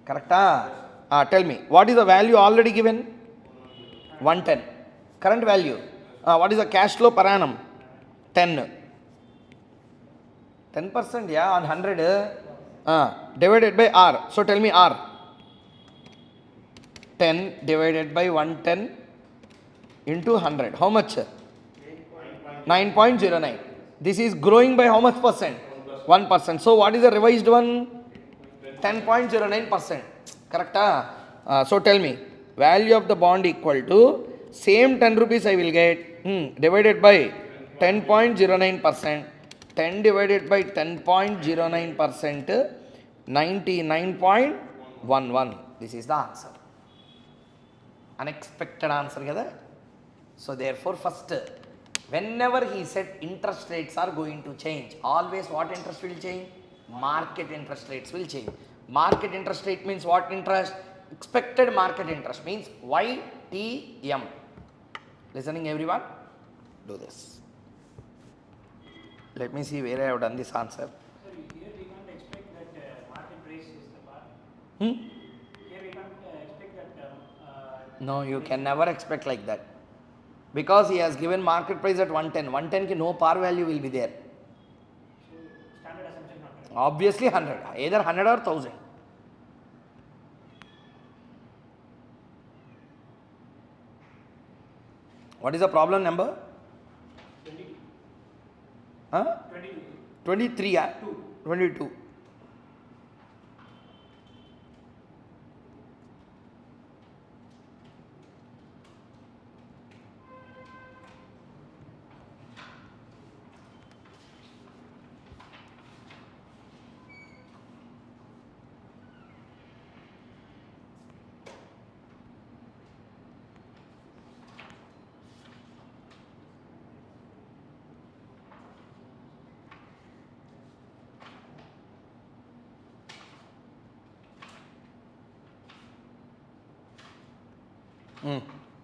Speaker 1: Correct? Tell me, what is the value already given? 110. Current value. What is the cash flow per annum? 10. 10%, yeah, on 100. Divided by R. So tell me R. 10 divided by 110 into 100. How much? 9.09. This is growing by how much percent? 1%. So what is the revised one? 10.09%. Correct? So tell me, value of the bond equal to same 10 rupees I will get divided by 10.09%. 10 divided by 10.09%, 99.11. This is the answer. Unexpected answer kada? So therefore first, whenever he said interest rates are going to change, always what interest will change? Market interest rates will change. Market interest rate means what interest? Expected market interest means YTM. Listening everyone? Do this. Let me see where I have done this answer.
Speaker 3: Sir, here we can't expect that market price is the part.
Speaker 1: Here
Speaker 3: we can't expect that.
Speaker 1: No, you can never expect like that. Because he has given market price at 110. 110 ki no par value will be there.
Speaker 3: So, standard assumption not right.
Speaker 1: Obviously 100. Either 100 or 1000. What is the problem number?
Speaker 3: 22.
Speaker 1: Huh?
Speaker 3: 22.
Speaker 1: 23, yeah? 22.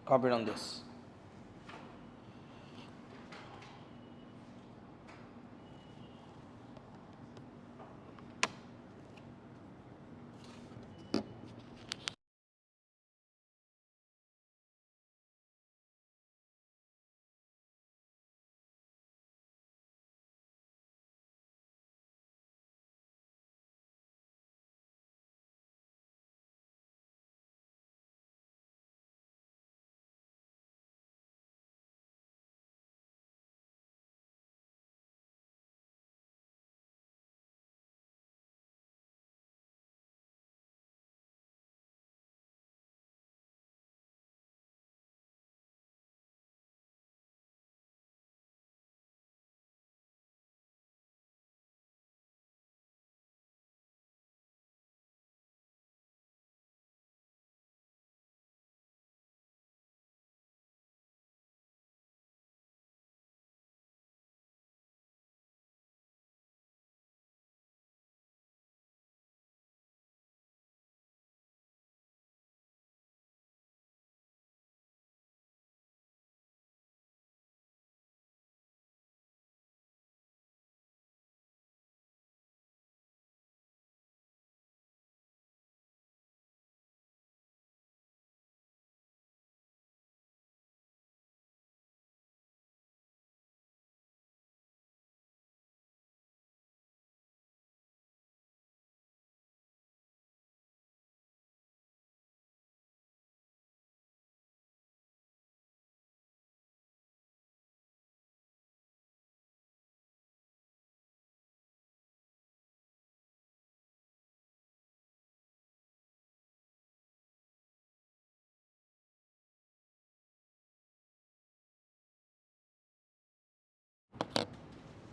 Speaker 1: Copied on this.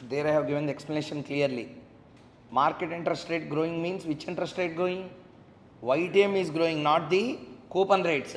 Speaker 1: There I have given the explanation clearly. Market interest rate growing means which interest rate growing? YTM is growing, not the coupon rates.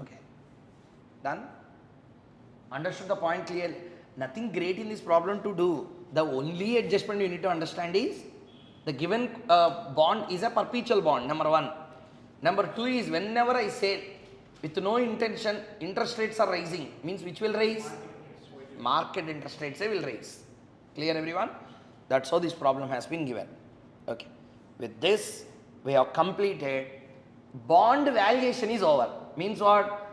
Speaker 1: Okay. Done? Understood the point clearly? Nothing great in this problem to do. The only adjustment you need to understand is the given bond is a perpetual bond, number one. Number two is whenever I say with no intention interest rates are rising, means which will rise? Market interest rates will rise. Clear everyone? That's how this problem has been given. Okay. With this we have completed. Bond valuation is over. Means what?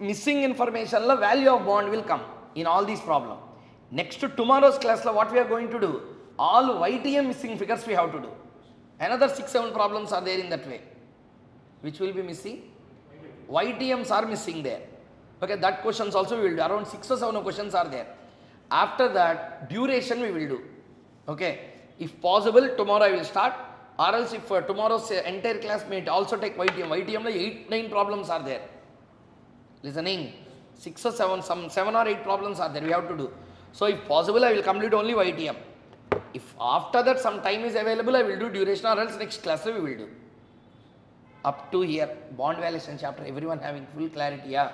Speaker 1: Missing information la value of bond will come in all these problems. Next to tomorrow's class la what we are going to do? All YTM missing figures we have to do. Another 6-7 problems are there in that way. Which will be missing? YTMs are missing there. Okay, that questions also we will do. Around 6 or 7 questions are there. After that, duration we will do. Okay, if possible tomorrow I will start, or else if tomorrow's entire class may also take YTM. YTM la 8-9 problems are there. Listening, 6 or 7, some 7 or 8 problems are there we have to do. So if possible I will complete only YTM. If after that some time is available I will do duration, or else next class we will do. Up to here, bond valuation chapter, everyone having full clarity, yeah?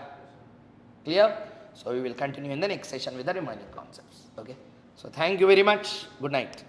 Speaker 1: Clear? So we will continue in the next session with the remaining concepts. Okay. So thank you very much. Good night.